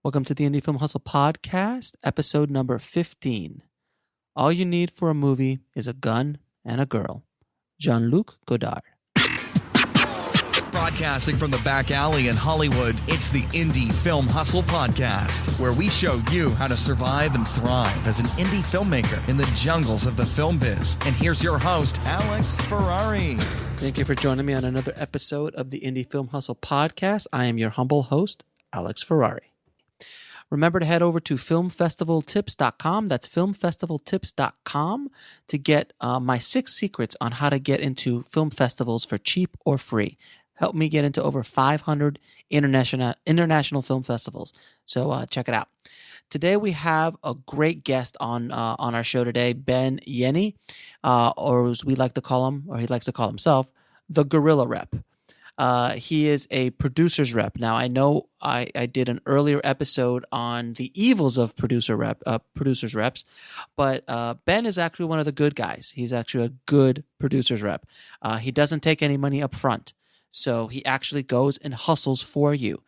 Welcome to the Indie Film Hustle Podcast, episode number 15. All you need for a movie is a gun and a girl. Jean-Luc Godard. Broadcasting from the back alley in Hollywood, it's the Indie Film Hustle Podcast, where we show you how to survive and thrive as an indie filmmaker in the jungles of the film biz. And here's your host, Alex Ferrari. Thank you for joining me on another episode of the Indie Film Hustle Podcast. I am your humble host, Alex Ferrari. Remember to head over to filmfestivaltips.com. That's filmfestivaltips.com to get my 6 secrets on how to get into film festivals for cheap or free. Help me get into over 500 international film festivals. So check it out. Today we have a great guest on our show today, Ben Yennie, or as we like to call him, or he likes to call himself, the Guerilla Rep. He is a producer's rep. Now, I know I did an earlier episode on the evils of producers reps, but Ben is actually one of the good guys. He's actually a good producer's rep. He doesn't take any money up front, so he actually goes and hustles for you.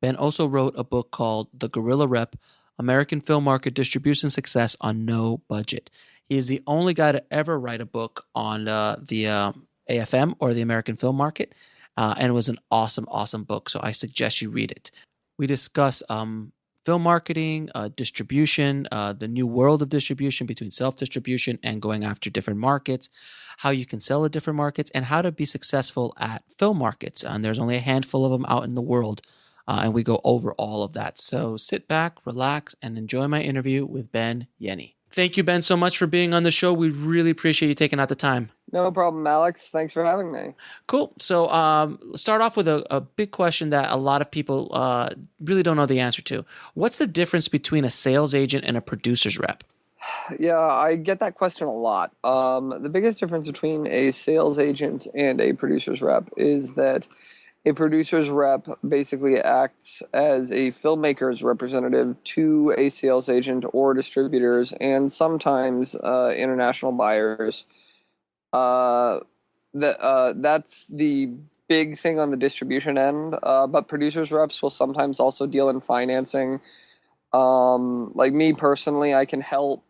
Ben also wrote a book called The Guerilla Rep, American Film Market Distribution Success on No Budget. He is the only guy to ever write a book on the AFM, or the American Film Market. And it was an awesome book, so I suggest you read it. We discuss film marketing, distribution, the new world of distribution between self-distribution and going after different markets, how you can sell at different markets, and how to be successful at film markets. And there's only a handful of them out in the world, and we go over all of that. So sit back, relax, and enjoy my interview with Ben Yennie. Thank you, Ben, so much for being on the show. We really appreciate you taking out the time. No problem, Alex. Thanks for having me. Cool. So let's start off with a big question that a lot of people really don't know the answer to. What's the difference between a sales agent and a producer's rep? Yeah, I get that question a lot. The biggest difference between a sales agent and a producer's rep is that a producer's rep basically acts as a filmmaker's representative to a sales agent or distributors, and sometimes international buyers. That's the big thing on the distribution end, but producers reps will sometimes also deal in financing. Like me personally, I can help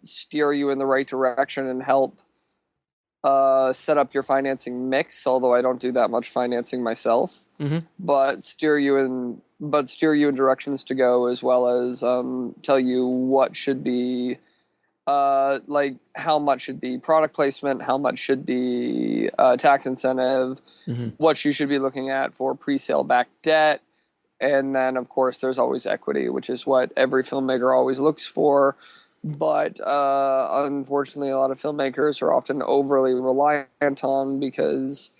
steer you in the right direction and help set up your financing mix, although I don't do that much financing myself. Mm-hmm. But steer you in directions to go, as well as tell you what should be like how much should be product placement, how much should be tax incentive, mm-hmm. what you should be looking at for pre-sale back debt. And then, of course, there's always equity, which is what every filmmaker always looks for. But unfortunately, a lot of filmmakers are often overly reliant on, because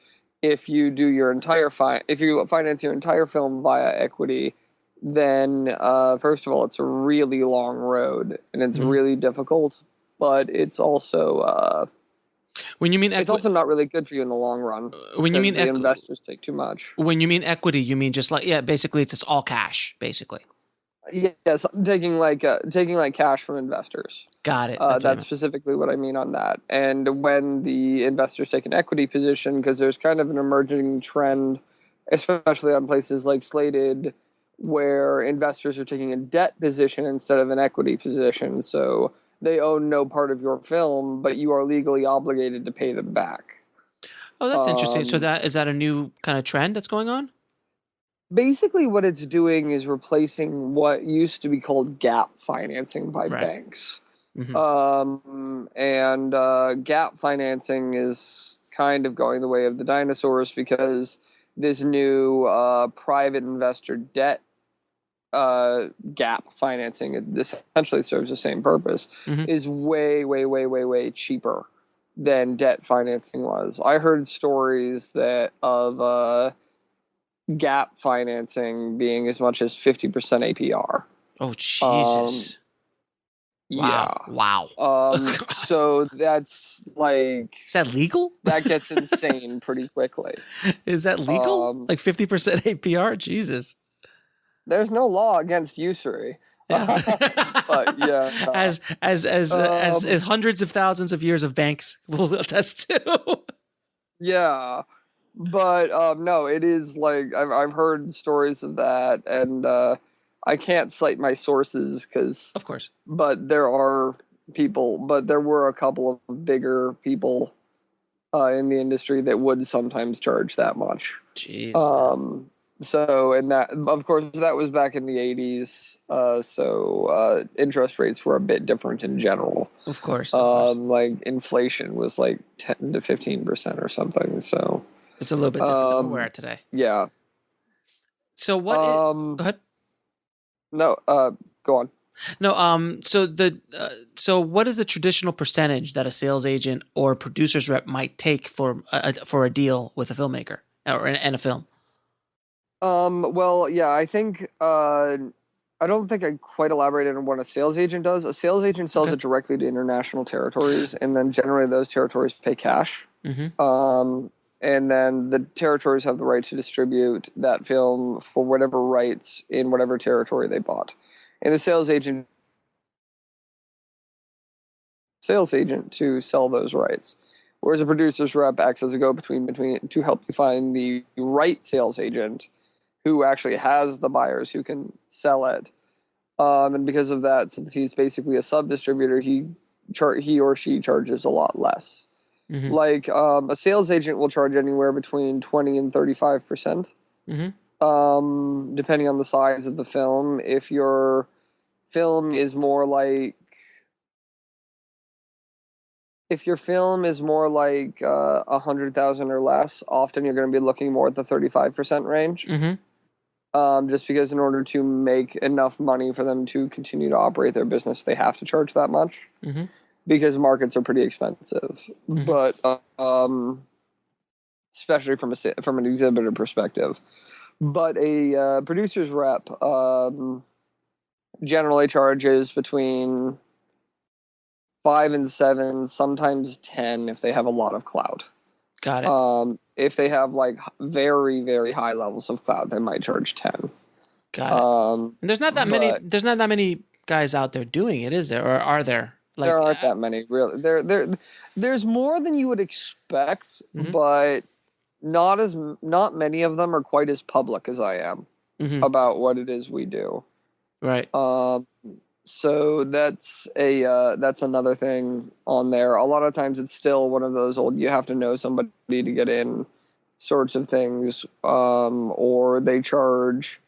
if you do your entire if you finance your entire film via equity, then first of all, it's a really long road and it's really difficult. But it's also when you mean it's also not really good for you in the long run. When you mean the investors take too much. When you mean equity, you mean just like basically it's just all cash, basically. Yes, taking cash from investors. Got it. That's specifically what I mean on that. And when the investors take an equity position, because there's kind of an emerging trend, especially on places like Slated, where investors are taking a debt position instead of an equity position. So they own no part of your film, but you are legally obligated to pay them back. Oh, that's interesting. So is that a new kind of trend that's going on? Basically, what it's doing is replacing what used to be called gap financing by banks. Mm-hmm. And gap financing is kind of going the way of the dinosaurs, because this new private investor debt gap financing, it essentially serves the same purpose, mm-hmm. is way cheaper than debt financing was. I heard stories of gap financing being as much as 50% APR. Oh, Jesus. Wow. So that's like... Is that legal? That gets insane pretty quickly. Is that legal? Like 50% APR? Jesus. There's no law against usury. Yeah. But yeah. As hundreds of thousands of years of banks will attest to. Yeah. But no, it is like I've heard stories of that, and I can't cite my sources of course, but there were a couple of bigger people in the industry that would sometimes charge that much. Jeez. So, and that, of course, that was back in the 80s. So interest rates were a bit different in general. Of course. Like inflation was like 10 to 15% or something. So it's a little bit different than where we're at today. Yeah. So what? Go ahead. No. Go on. No. So what is the traditional percentage that a sales agent or producer's rep might take for a deal with a filmmaker and a film? Well, yeah, I think I don't think I quite elaborated on what a sales agent does. A sales agent sells it directly to international territories, and then generally those territories pay cash. Mm-hmm. And then the territories have the right to distribute that film for whatever rights in whatever territory they bought. And the sales agent to sell those rights. Whereas a producer's rep acts as a go-between to help you find the right sales agent who actually has the buyers who can sell it. And because of that, since he's basically a sub-distributor, he or she charges a lot less. Mm-hmm. Like a sales agent will charge anywhere between 20 and 35%, depending on the size of the film. If your film is more like 100,000 or less, often you're going to be looking more at the 35% range. Mm-hmm. Just because in order to make enough money for them to continue to operate their business, they have to charge that much. Mm-hmm. Because markets are pretty expensive. Mm-hmm. But especially from an exhibitor perspective. But a producer's rep generally charges between 5 and 7, sometimes 10 if they have a lot of clout. Got it. If they have like very, very high levels of clout, they might charge 10. Got it. And there's not that many. There's not that many guys out there doing it, is there? Or are there? Like, there aren't that many, really. There's more than you would expect, mm-hmm. but not many of them are quite as public as I am about what it is we do. Right. So that's another thing on there. A lot of times it's still one of those old, you have to know somebody to get in sorts of things, or they charge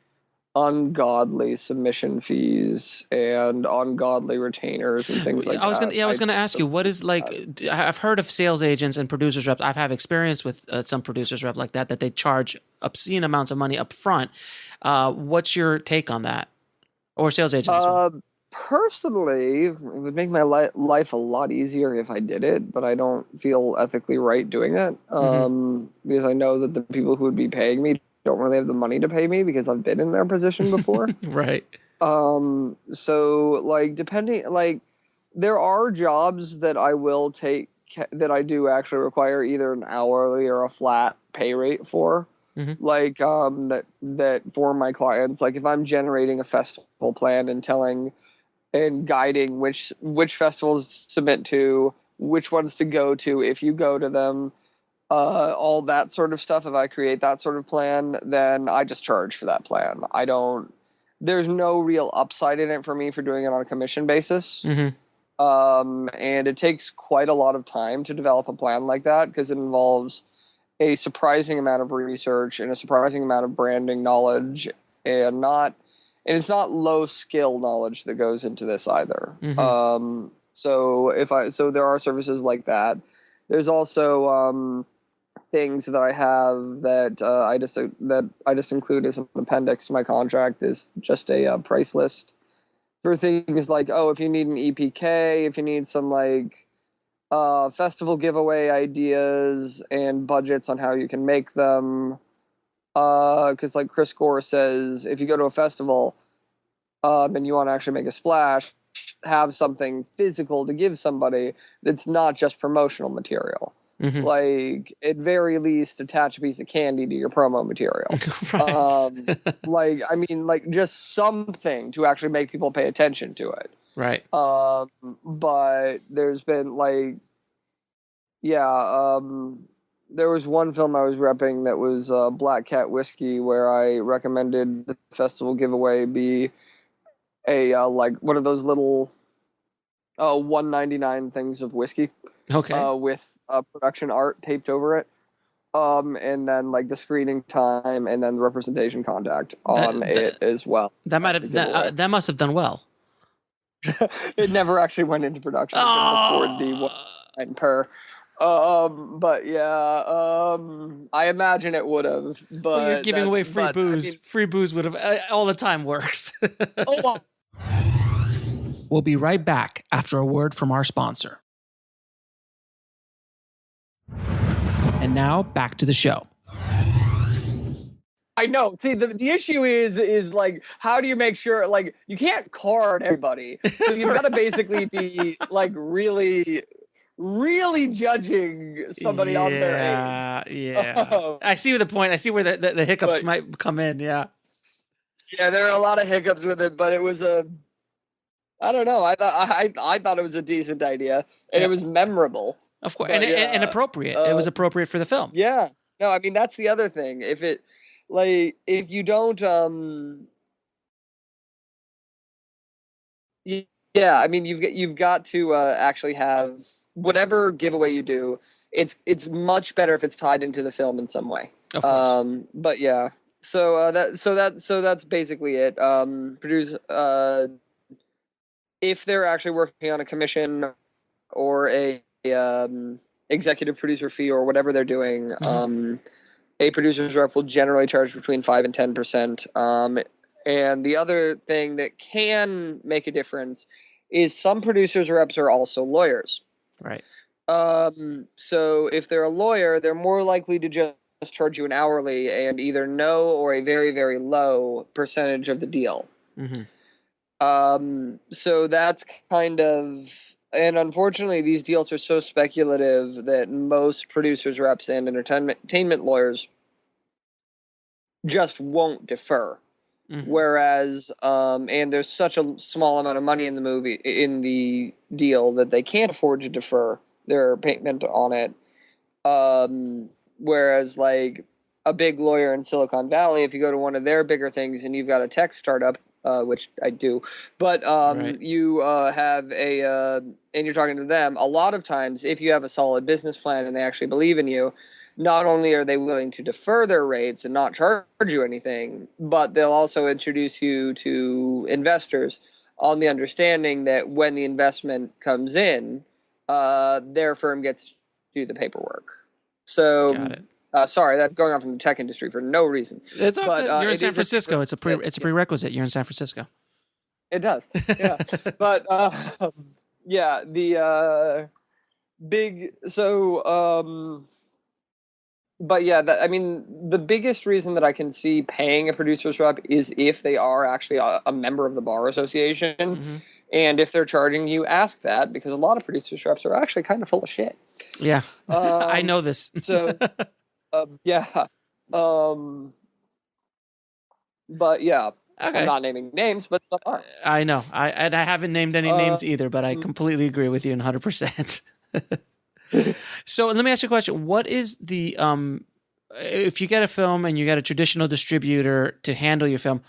ungodly submission fees and ungodly retainers and things like that. I was gonna ask you, what is like? I've heard of sales agents and producers reps. I've had experience with some producers rep like that they charge obscene amounts of money up front. What's your take on that? Or sales agents as well? Personally, it would make my life a lot easier if I did it, but I don't feel ethically right doing it because I know that the people who would be paying me don't really have the money to pay me because I've been in their position before. Right. So like there are jobs that I will take that I do actually require either an hourly or a flat pay rate for. Mm-hmm. Like that for my clients, like if I'm generating a festival plan and telling and guiding which festivals to submit to, which ones to go to, if you go to them, all that sort of stuff. If I create that sort of plan, then I just charge for that plan. There's no real upside in it for me for doing it on a commission basis. Mm-hmm. And it takes quite a lot of time to develop a plan like that because it involves a surprising amount of research and a surprising amount of branding knowledge, and it's not low skill knowledge that goes into this either. Mm-hmm. So there are services like that. There's also things that I have that I just include as an appendix to my contract is just a price list for things like, if you need an EPK, if you need some like festival giveaway ideas and budgets on how you can make them. Because like Chris Gore says, if you go to a festival and you want to actually make a splash, have something physical to give somebody that's not just promotional material. Mm-hmm. Like, at very least, attach a piece of candy to your promo material. Just something to actually make people pay attention to it. Right. But there's been there was one film I was repping that was Black Cat Whiskey, where I recommended the festival giveaway be a like one of those little $1.99 things of whiskey, with production art taped over it, and then like the screening time and then the representation contact on it as well. That must have done well. It never actually went into production. It couldn't afford the $1 per. But yeah, I imagine it would have. But well, you're giving away free booze. I mean, free booze would have all the time works. We'll be right back after a word from our sponsor. And now back to the show. I know. See, the issue is like, how do you make sure, like, you can't card everybody. So you've got to basically be like really judging somebody on their age. Yeah. I see the point. I see where the hiccups might come in. Yeah. Yeah, there are a lot of hiccups with it, but it was I don't know. I thought it was a decent idea, and it was memorable. Of course, and appropriate. It was appropriate for the film. Yeah. No, I mean, that's the other thing. If you don't, yeah, I mean, you've got to actually have whatever giveaway you do. It's much better if it's tied into the film in some way. Of course. But yeah, so that's basically it. Produce if they're actually working on a commission or a executive producer fee or whatever they're doing. A producer's rep will generally charge between 5 and 10%. And the other thing that can make a difference is some producers' reps are also lawyers. Right. So if they're a lawyer, they're more likely to just charge you an hourly and either no or a very, very low percentage of the deal. Mm-hmm. So that's kind of... And unfortunately, these deals are so speculative that most producers, reps, and entertainment lawyers just won't defer. Mm-hmm. Whereas, and there's such a small amount of money in the deal that they can't afford to defer their payment on it. Whereas, like a big lawyer in Silicon Valley, if you go to one of their bigger things and you've got a tech startup, which I do, but right. You have and you're talking to them, a lot of times if you have a solid business plan and they actually believe in you, not only are they willing to defer their rates and not charge you anything, but they'll also introduce you to investors on the understanding that when the investment comes in, their firm gets to do the paperwork. So got it. Sorry, that's going off in the tech industry for no reason. It's all good. You're in San Francisco. It's a prerequisite. You're in San Francisco. It does. Yeah. But yeah, the big but yeah, I mean, the biggest reason that I can see paying a producer's rep is if they are actually a member of the bar association. Mm-hmm. And if they're charging you, ask that, because a lot of producers' reps are actually kind of full of shit. Yeah. I know this. So yeah. But yeah, okay. I'm not naming names, but some are. I know. I haven't named any names either, but I completely agree with you 100%. So let me ask you a question. What is the if you get a film and you get a traditional distributor to handle your film,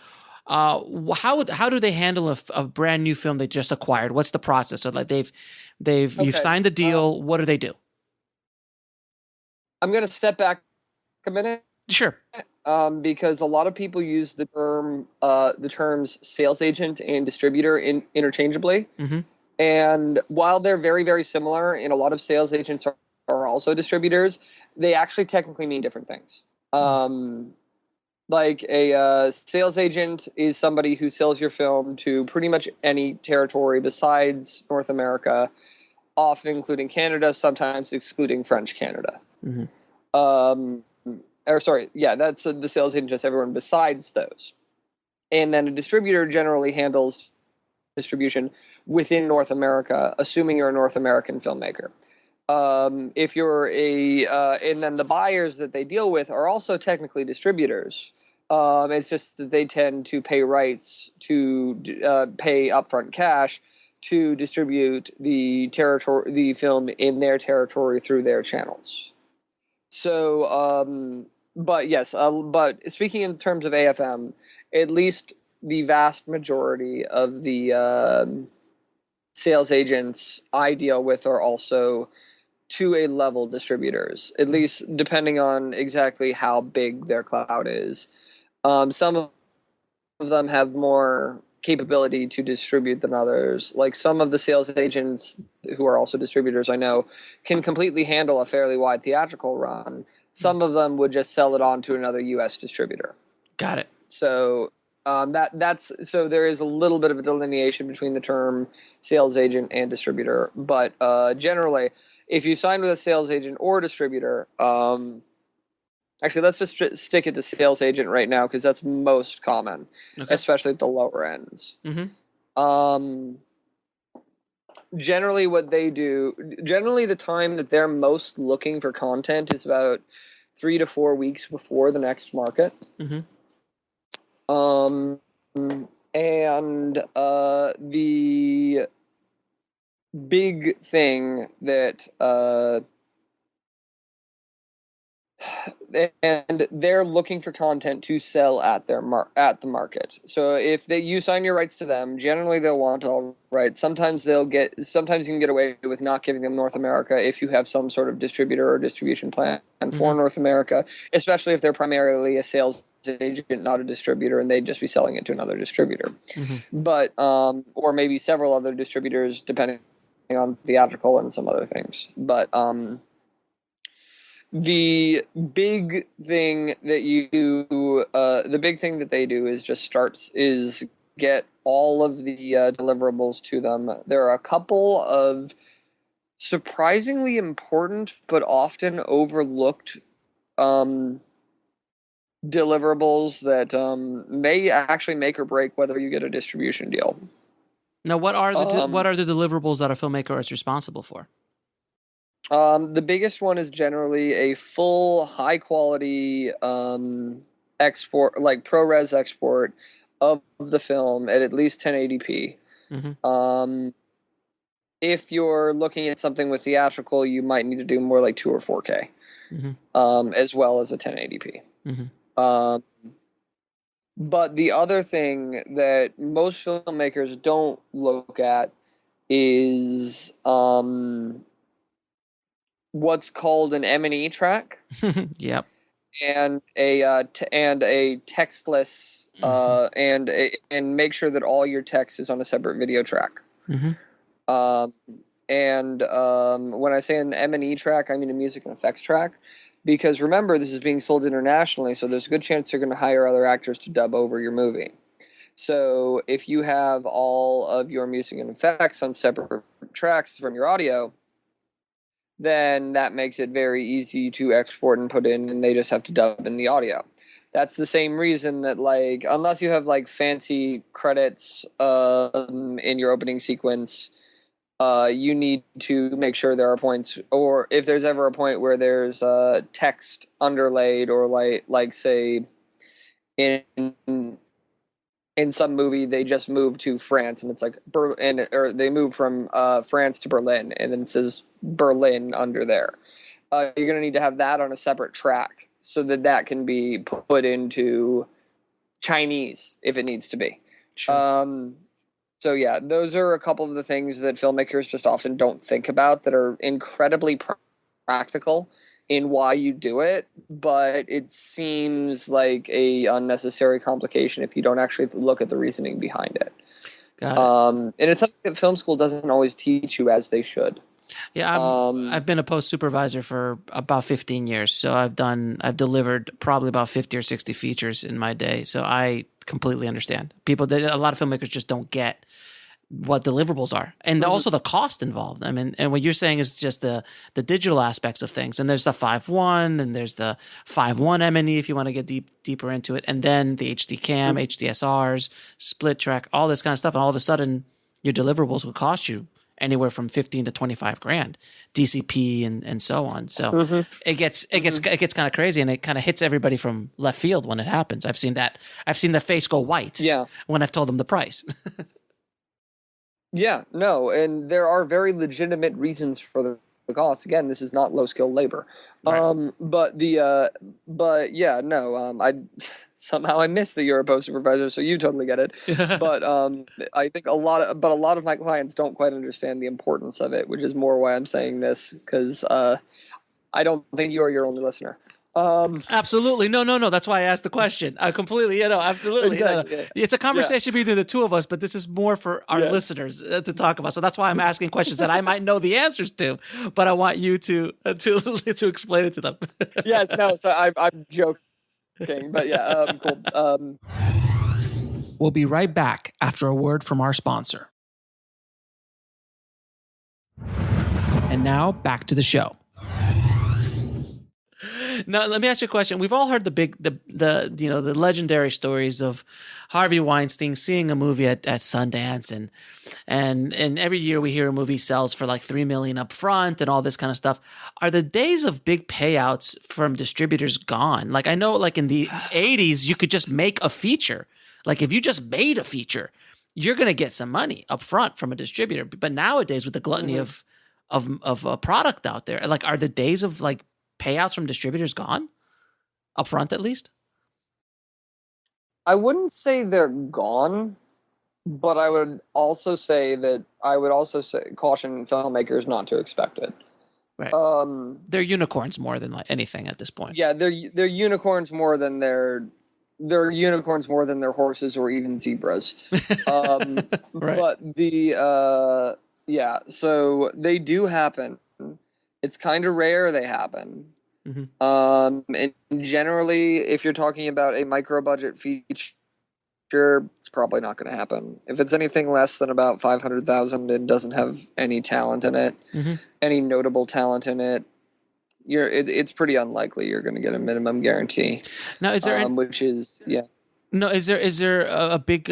how do they handle a brand new film they just acquired? What's the process? So like you've signed the deal. What do they do? I'm going to step back a minute. Sure. Because a lot of people use the terms sales agent and distributor interchangeably. Mm-hmm. And while they're very, very similar, and a lot of sales agents are also distributors, they actually technically mean different things. Like a sales agent is somebody who sells your film to pretty much any territory besides North America, often including Canada, sometimes excluding French Canada. Mm-hmm. That's the sales agent, just everyone besides those. And then a distributor generally handles distribution within North America, assuming you're a North American filmmaker. If you're and then the buyers that they deal with are also technically distributors. It's just that they tend to pay rights to pay upfront cash to distribute the film in their territory through their channels. So, but yes, but speaking in terms of AFM, at least the vast majority of the sales agents I deal with are also to a level distributors, at least depending on exactly how big their cloud is. Some of them have more capability to distribute than others. Like some of the sales agents who are also distributors I know can completely handle a fairly wide theatrical run. Some of them would just sell it on to another US distributor. Got it. So that's so there is a little bit of a delineation between the term sales agent and distributor, but generally, if you sign with a sales agent or distributor, actually, let's just stick it to sales agent right now because that's most common, Okay. especially at the lower ends. Mm-hmm. Generally, what they do, generally the time that they're most looking for content is about 3 to 4 weeks before the next market. Mm-hmm. And the big thing that and they're looking for content to sell at their at the market. So if you sign your rights to them, generally they'll want all rights. Sometimes you can get away with not giving them North America if you have some sort of distributor or distribution plan for North America, especially if they're primarily a sales agent, not a distributor, and they'd just be selling it to another distributor. But or maybe several other distributors, depending on theatrical and some other things. But the big thing that they do is get all of the deliverables to them. There are a couple of surprisingly important but often overlooked deliverables that may actually make or break whether you get a distribution deal. Now, what are the deliverables that a filmmaker is responsible for? The biggest one is generally a full high quality export, like ProRes export of the film at least 1080p. If you're looking at something with theatrical, you might need to do more like 2 or 4K, as well as a 1080p. But the other thing that most filmmakers don't look at is what's called an M&E track. Yep. And a textless and make sure that all your text is on a separate video track. When I say an M&E track, I mean a music and effects track, because remember, this is being sold internationally, so there's a good chance they're going to hire other actors to dub over your movie. So if you have all of your music and effects on separate tracks from your audio, then that makes it very easy to export and put in, and they just have to dub in the audio. That's the same reason that, like, unless you have like fancy credits in your opening sequence, you need to make sure there are points, or if there's ever a point where there's text underlaid, or like say in some movie they just moved to France and it's like or they moved from France to Berlin and then it says Berlin under there. You're going to need to have that on a separate track so that can be put into Chinese if it needs to be. Sure. So yeah, those are a couple of the things that filmmakers just often don't think about that are incredibly practical in why you do it, but it seems like a unnecessary complication if you don't actually look at the reasoning behind it. Got it. And it's something that film school doesn't always teach you as they should. Yeah, I've been a post supervisor for about 15 years, so I've delivered probably about 50 or 60 features in my day. So I completely understand. A lot of filmmakers just don't get what deliverables are, and also the cost involved. I mean, and what you're saying is just the digital aspects of things. And there's the 5.1, and there's the 5.1 M&E if you want to get deeper into it, and then the HD cam, HDSRs, split track, all this kind of stuff. And all of a sudden, your deliverables would cost you anywhere from 15 to 25 grand, DCP and so on. So it gets kind of crazy, and it kind of hits everybody from left field when it happens. I've seen that. I've seen the face go white. Yeah. When I've told them the price. Yeah, no, and there are very legitimate reasons for the cost. Again, this is not low skilled labor. Right. I somehow I missed that you're a post supervisor, so you totally get it. But I think a lot of my clients don't quite understand the importance of it, which is more why I'm saying this, because I don't think you are your only listener. Absolutely. No. That's why I asked the question. I completely, absolutely. Exactly, No. yeah. It's a conversation between the two of us, but this is more for our listeners to talk about. So that's why I'm asking questions that I might know the answers to, but I want you to explain it to them. Yes, no. So I'm joking, but yeah, cool. We'll be right back after a word from our sponsor. And now back to the show. Now, let me ask you a question. We've all heard the legendary stories of Harvey Weinstein seeing a movie at Sundance, and every year we hear a movie sells for like $3 million up front and all this kind of stuff. Are the days of big payouts from distributors gone? Like, I know, like in the 80s, you could just make a feature. Like, if you just made a feature, you're going to get some money up front from a distributor. But nowadays, with the gluttony of a product out there, like, are the days of like payouts from distributors gone up front, at least? I wouldn't say they're gone, but I would also say caution filmmakers not to expect it. Right. They're unicorns more than like anything at this point. Yeah, they're unicorns more than they're unicorns more than their horses or even zebras. Right. But so they do happen. It's kind of rare they happen. Mm-hmm. And generally, if you're talking about a micro budget feature, it's probably not going to happen. If it's anything less than about $500,000 and doesn't have any talent in it, any notable talent in it, it's pretty unlikely you're going to get a minimum guarantee. Now, is there is there a big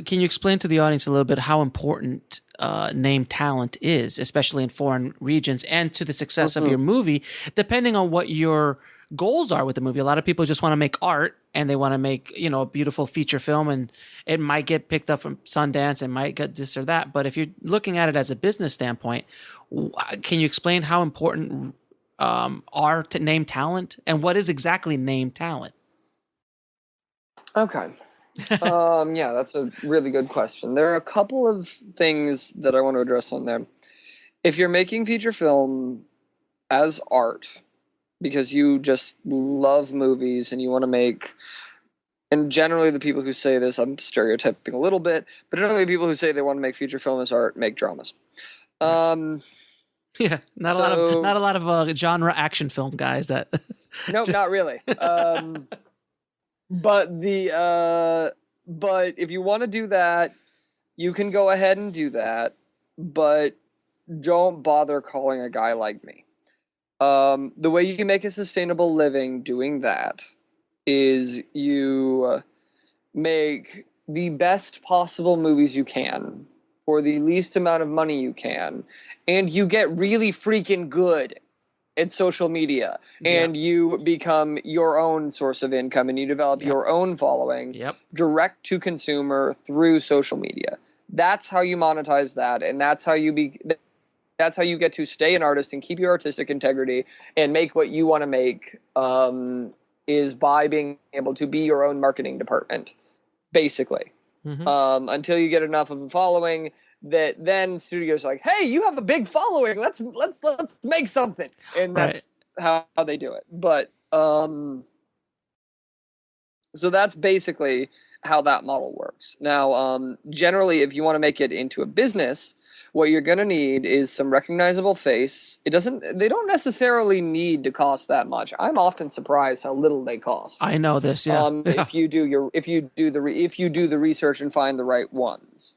can you explain to the audience a little bit how important name talent is, especially in foreign regions, and to the success of your movie, depending on what your goals are with the movie? A lot of people just want to make art and they want to make, a beautiful feature film, and it might get picked up from Sundance and might get this or that. But if you're looking at it as a business standpoint, can you explain how important are name talent, and what is exactly name talent? Okay. Yeah, that's a really good question. There are a couple of things that I want to address on there. If you're making feature film as art, because you just love movies and you want to make, and generally the people who say this, I'm stereotyping a little bit, but generally the people who say they want to make feature film as art make dramas. Yeah, not a lot of genre action film guys that. Nope, not really. But if you want to do that, you can go ahead and do that, but don't bother calling a guy like me. The way you can make a sustainable living doing that is you make the best possible movies you can for the least amount of money you can, and you get really freaking good at social media, and you become your own source of income, and you develop your own following direct to consumer through social media. That's how you monetize that, and that's how you get to stay an artist and keep your artistic integrity and make what you want to make, is by being able to be your own marketing department, basically. Until you get enough of a following that then studios are like, hey, you have a big following, let's make something, and that's how they do it. But so that's basically how that model works. Now, generally, if you want to make it into a business, what you're going to need is some recognizable face. They don't necessarily need to cost that much. I'm often surprised how little they cost. I know this, yeah. If you do the research and find the right ones.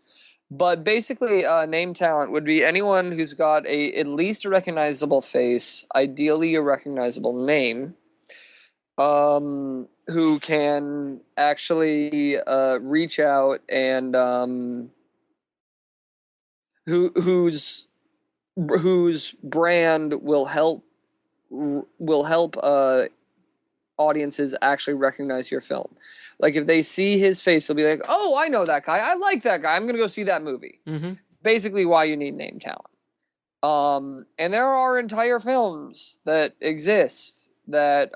But basically, name talent would be anyone who's got at least a recognizable face, ideally a recognizable name, who can actually reach out and whose brand will help audiences actually recognize your film. Like, if they see his face, they'll be like, oh, I know that guy. I like that guy. I'm going to go see that movie. Basically why you need name talent. And there are entire films that exist that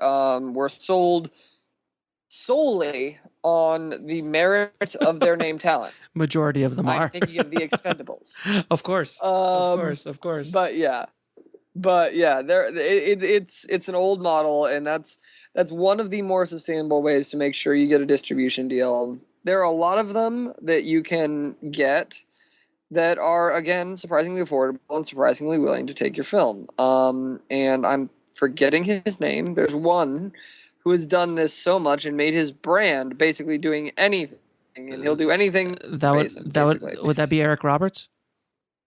were sold solely on the merit of their name talent. Majority of them are. I'm thinking of the Expendables. Of course. Of course. But yeah, it's an old model, and that's one of the more sustainable ways to make sure you get a distribution deal. There are a lot of them that you can get that are, again, surprisingly affordable and surprisingly willing to take your film. And I'm forgetting his name. There's one who has done this so much and made his brand basically doing anything, and he'll do anything. Would that be Eric Roberts?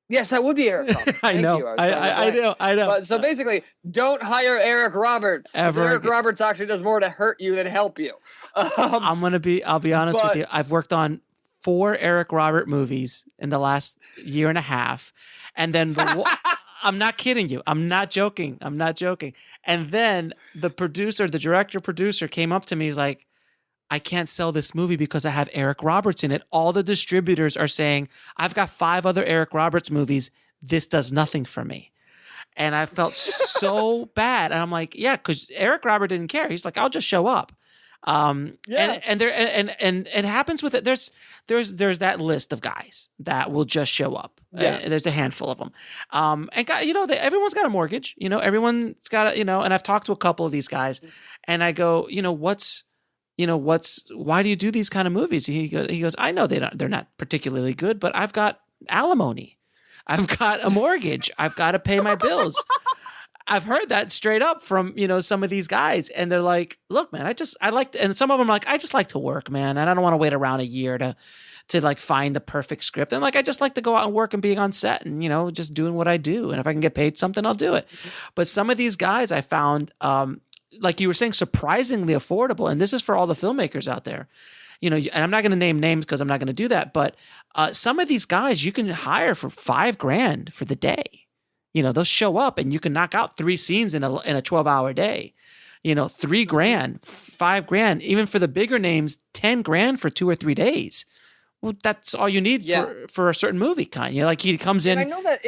Yes, that would be Eric Roberts. I know. I know. But, so basically, don't hire Eric Roberts. Ever. Eric Roberts actually does more to hurt you than help you. I'll be honest with you. I've worked on 4 Eric Robert movies in the last year and a half. And then I'm not kidding you. I'm not joking. And then the director producer came up to me. He's like, I can't sell this movie because I have Eric Roberts in it. All the distributors are saying, I've got 5 other Eric Roberts movies. This does nothing for me. And I felt so bad. And I'm like, yeah, because Eric Robert didn't care. He's like, I'll just show up. And it happens with it. There's that list of guys that will just show up. Yeah. There's a handful of them. Everyone's got a mortgage, everyone's got and I've talked to a couple of these guys, and I go, why do you do these kind of movies? He goes, I know they're not particularly good, but I've got alimony. I've got a mortgage. I've got to pay my bills. I've heard that straight up from, some of these guys, and they're like, look, man, and some of them are like, I just like to work, man. And I don't want to wait around a year to like find the perfect script. And like, I just like to go out and work and being on set and, just doing what I do. And if I can get paid something, I'll do it. But some of these guys I found, like you were saying, surprisingly affordable. And this is for all the filmmakers out there, and I'm not going to name names because I'm not going to do that. But some of these guys you can hire for $5,000 for the day. They'll show up and you can knock out 3 scenes in a 12-hour day. $3,000, $5,000, even for the bigger names, $10,000 for 2 or 3 days. Well, that's all you need for a certain movie kind. Like he comes in. And I know that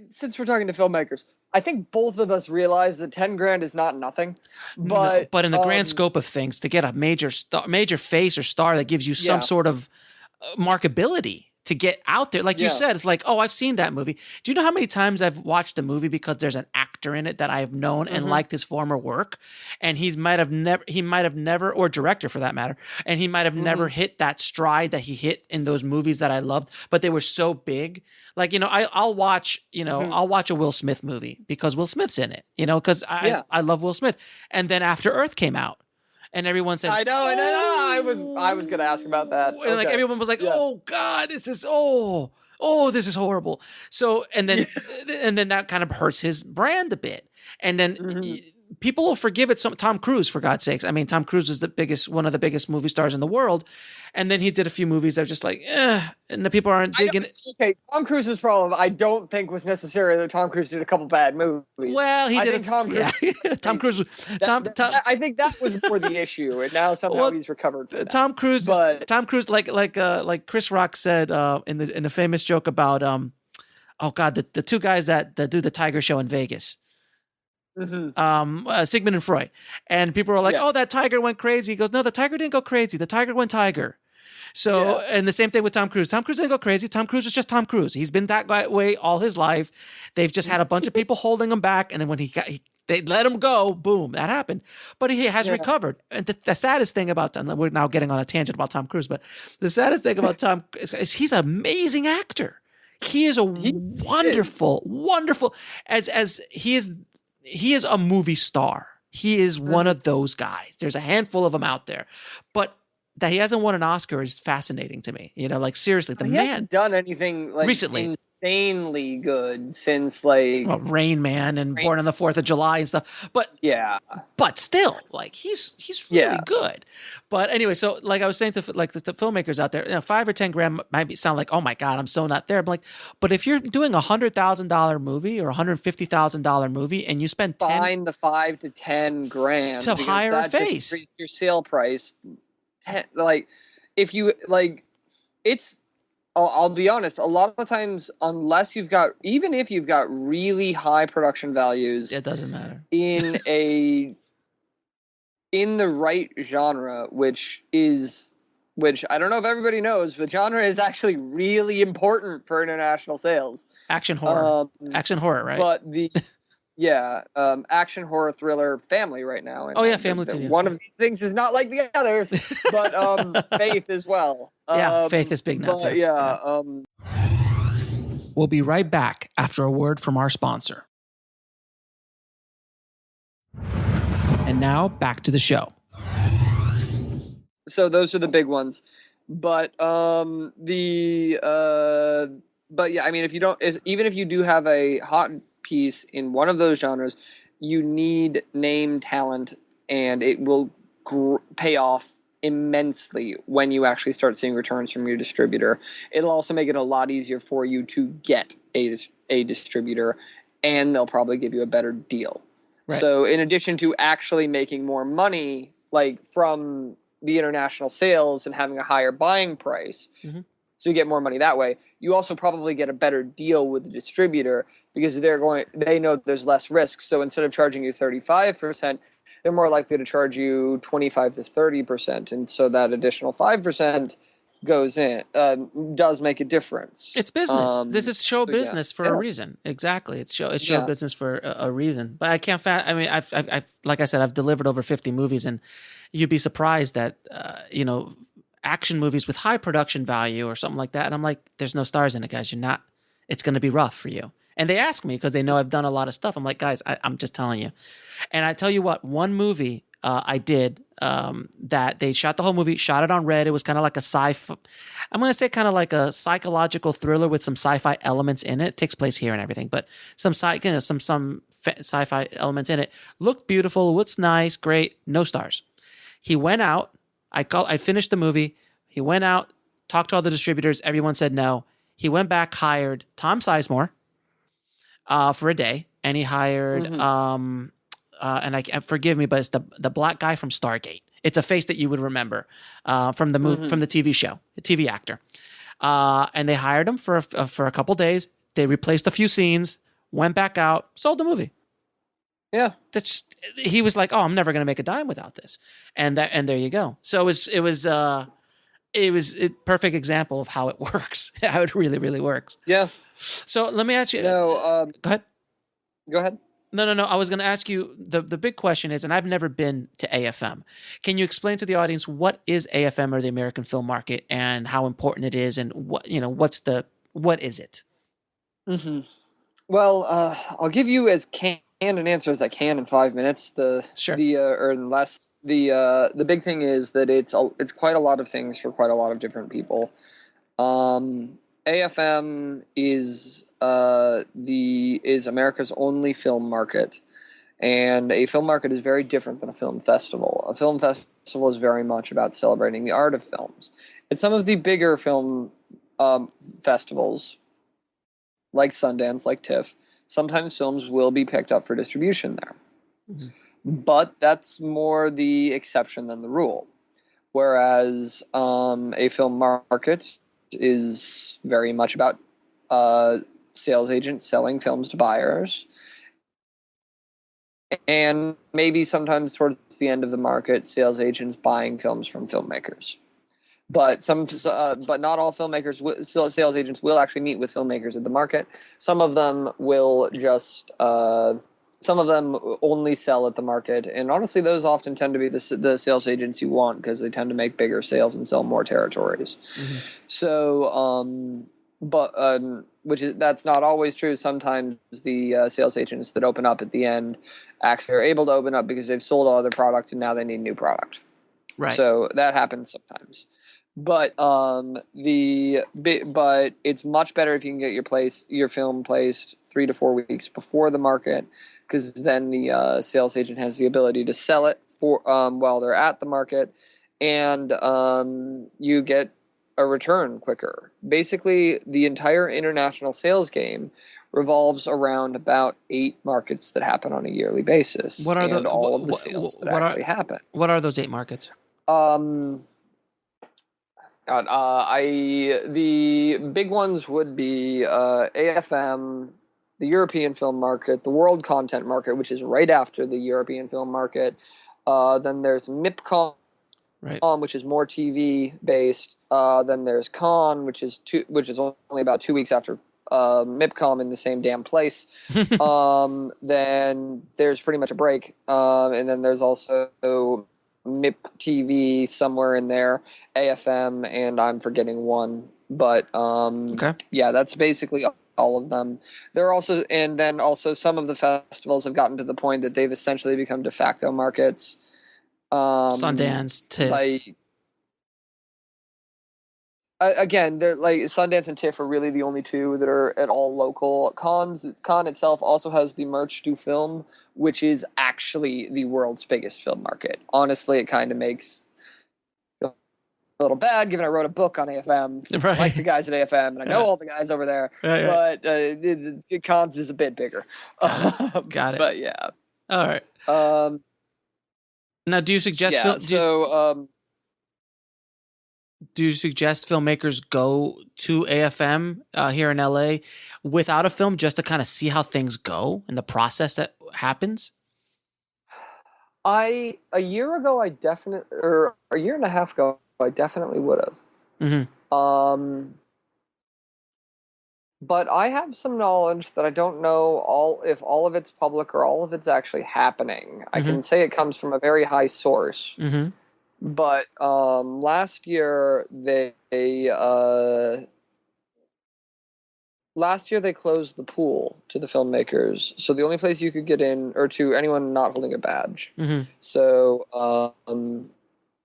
since we're talking to filmmakers, I think both of us realize that $10,000 is not nothing. But in the grand scope of things, to get a major face or star that gives you some sort of marketability to get out there. Like you said, it's like, oh, I've seen that movie. Do you know how many times I've watched a movie because there's an actor in it that I've known and liked his former work, and he might have never, or director for that matter, and he might have never hit that stride that he hit in those movies that I loved, but they were so big. Like, I'll watch a Will Smith movie because Will Smith's in it, because I love Will Smith. And then After Earth came out, and everyone said, I know. I was going to ask about that. And like everyone was like, oh God, this is horrible. So, and then that kind of hurts his brand a bit. And then people will forgive it. Tom Cruise, for God's sakes. I mean, Tom Cruise is one of the biggest movie stars in the world. And then he did a few movies that were just like, and the people aren't digging it. Okay, Tom Cruise's problem, I don't think, was necessarily that Tom Cruise did a couple bad movies. Well, Tom Cruise. I think that was more the issue, and now somehow he's recovered from that. Tom Cruise, like Chris Rock said in the famous joke about the 2 guys that do the Tiger Show in Vegas. Sigmund and Freud, and people were like, "Oh, that tiger went crazy." He goes, "No, the tiger didn't go crazy. The tiger went tiger." So, and the same thing with Tom Cruise. Tom Cruise didn't go crazy. Tom Cruise was just Tom Cruise. He's been that way all his life. They've just had a bunch of people holding him back, and then when they let him go, boom, that happened. But he has recovered. And the saddest thing about Tom, we're now getting on a tangent about Tom Cruise, but the saddest thing about Tom is he's an amazing actor. He is wonderful, as he is a movie star. He is one of those guys. There's a handful of them out there, but that he hasn't won an Oscar is fascinating to me. Like seriously, he hasn't done anything like recently insanely good since like Rain Man and Born on the 4th of July and stuff. But but still, like he's really good. But anyway, so like I was saying to like the filmmakers out there, $5,000 or $10,000 might sound like, oh my God, I'm so not there. I'm like, but if you're doing $100,000 movie or $150,000 movie and you spend find the $5,000 to $10,000 to hire a face, increase your sale price. Like if you like, it's I'll be honest, a lot of times, even if you've got really high production values, it doesn't matter in the right genre, which I don't know if everybody knows, but genre is actually really important for international sales. Action horror, right? But action, horror, thriller, family right now. And, family too. One of these things is not like the others, but faith as well. Faith is big now too. Yeah. We'll be right back after a word from our sponsor. And now back to the show. So those are the big ones, but even if you do have a hot piece in one of those genres, you need name talent, and it will pay off immensely when you actually start seeing returns from your distributor. It'll also make it a lot easier for you to get a distributor, and they'll probably give you a better deal. Right. So in addition to actually making more money, like from the international sales and having a higher buying price, so you get more money that way, you also probably get a better deal with the distributor because they know there's less risk. So instead of charging you 35%, they're more likely to charge you 25 to 30%. And so that additional 5% goes in, does make a difference. It's business. This is show business for a reason. Exactly. It's show business for a reason. But I can't I've like I said, I've delivered over 50 movies, and you'd be surprised that, action movies with high production value or something like that. And I'm like, there's no stars in it, guys. It's going to be rough for you. And they ask me because they know I've done a lot of stuff. I'm like, guys, I'm just telling you. And I tell you what, one movie I did that they shot the whole movie, shot it on red. It was kind of like I'm going to say kind of like a psychological thriller with some sci-fi elements in it. It takes place here and everything, but some sci-fi elements in it. Looked beautiful. Looks nice. Great. No stars. He went out. I finished the movie. He went out, talked to all the distributors. Everyone said no. He went back, hired Tom Sizemore for a day, and he hired and forgive me, but it's the black guy from Stargate. It's a face that you would remember from the movie, from the TV show, a TV actor. And they hired him for a couple days. They replaced a few scenes, went back out, sold the movie. Yeah, he was like, "Oh, I'm never going to make a dime without this," and there you go. So it was a perfect example of how it works, how it really, really works. Yeah. So let me ask you. No, go ahead. Go ahead. No. I was going to ask you. The big question is, and I've never been to AFM. Can you explain to the audience what is AFM, or the American film market, and how important it is, and what is it? Mm-hmm. Well, I'll give you as canned an answer as I can in 5 minutes. Or less. The big thing is that it's quite a lot of things for quite a lot of different people. AFM is America's only film market, and a film market is very different than a film festival. A film festival is very much about celebrating the art of films. At some of the bigger film festivals, like Sundance, like TIFF, sometimes films will be picked up for distribution there. Mm-hmm. But that's more the exception than the rule. Whereas a film market is very much about sales agents selling films to buyers. And maybe sometimes towards the end of the market, sales agents buying films from filmmakers. But not all filmmakers, sales agents will actually meet with filmmakers at the market. Some of them will some of them only sell at the market. And honestly, those often tend to be the sales agents you want, because they tend to make bigger sales and sell more territories. Mm-hmm. So, that's not always true. Sometimes the sales agents that open up at the end actually are able to open up because they've sold all their product and now they need new product. Right. So that happens sometimes. But it's much better if you can get your film placed 3 to 4 weeks before the market, because then the sales agent has the ability to sell it for while they're at the market, and you get a return quicker. Basically, the entire international sales game revolves around about 8 markets that happen on a yearly basis. What are all of the sales that actually happen? What are those 8 markets? God, the big ones would be AFM, the European film market, the world content market, which is right after the European film market. Then there's MIPCOM, Right. which is more TV based. Then there's Con, which is only about 2 weeks after MIPCOM in the same damn place. Then there's pretty much a break. And then there's also MIP TV somewhere in there, AFM, and I'm forgetting one. But Okay. yeah, that's basically all of them. There are also, and then also some of the festivals have gotten to the point that they've essentially become de facto markets. Sundance, TIFF. Like, again, they're like Sundance and TIFF are really the only two that are at all local. Con itself also has the Merch Do Film, which is actually the world's biggest film market. Honestly, it kind of makes me feel a little bad, given I wrote a book on AFM. Right. I like the guys at AFM, and I know all the guys over there. Right. But Cons is a bit bigger. Got it. But yeah. All right. Now, do you suggest do you suggest filmmakers go to AFM here in LA without a film just to kind of see how things go and the process that happens? A year ago, or a year and a half ago, I definitely would have. Mm-hmm. But I have some knowledge that I don't know if all of it's public or all of it's actually happening. Mm-hmm. I can say it comes from a very high source. Mm-hmm. But last year they closed the pool to the filmmakers, so the only place you could get in, or to anyone not holding a badge. Mm-hmm. So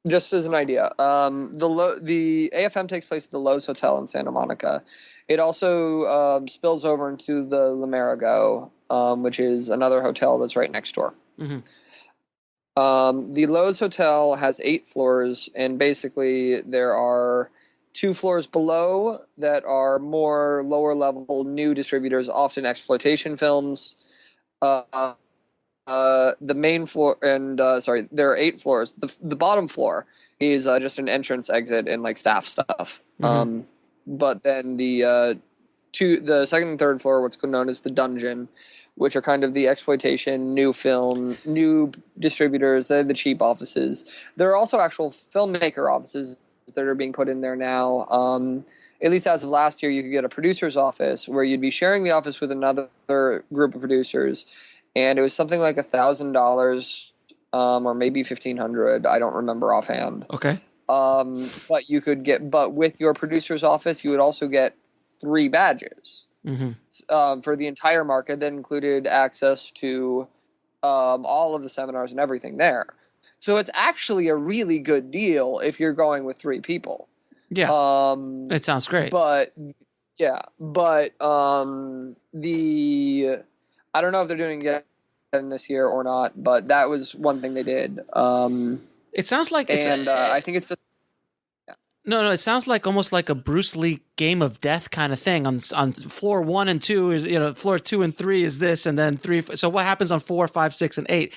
just as an idea, the AFM takes place at the Loews Hotel in Santa Monica. It also spills over into the L'Amerigo, which is another hotel that's right next door. Mm-hmm. The Loews Hotel has 8 floors, and basically there are 2 floors below that are more lower level new distributors, often exploitation films. The main floor, and there are 8 floors. The bottom floor is just an entrance exit and like staff stuff. Mm-hmm. But then the second and third floor, what's known as the dungeon, which are kind of the exploitation, new film, new distributors. They're the cheap offices. There are also actual filmmaker offices that are being put in there now. At least as of last year, you could get a producer's office where you'd be sharing the office with another group of producers, and it was something like $1,000 or maybe $1,500. I don't remember offhand. Okay. But with your producer's office, you would also get 3 badges. Mm-hmm. For the entire market that included access to all of the seminars and everything there. So it's actually a really good deal if you're going with 3 people. Yeah, it sounds great. But I don't know if they're doing it again this year or not, but that was one thing they did. It sounds like I think it's just. No, it sounds like almost like a Bruce Lee Game of Death kind of thing. On floor 1 and 2 is, floor 2 and 3 is this, and then 3. So what happens on 4, 5, 6, and 8?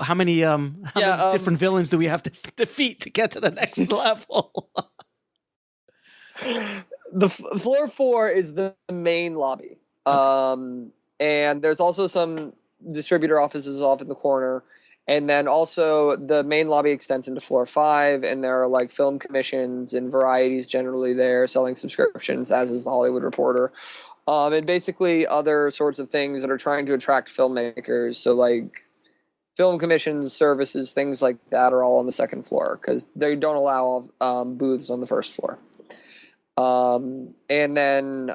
How many different villains do we have to defeat to get to the next level? The floor 4 is the main lobby, and there's also some distributor offices off in the corner. And then also the main lobby extends into floor 5, and there are like film commissions and varieties generally there selling subscriptions, as is the Hollywood Reporter. And basically other sorts of things that are trying to attract filmmakers. So like film commissions, services, things like that are all on the second floor because they don't allow booths on the first floor. And then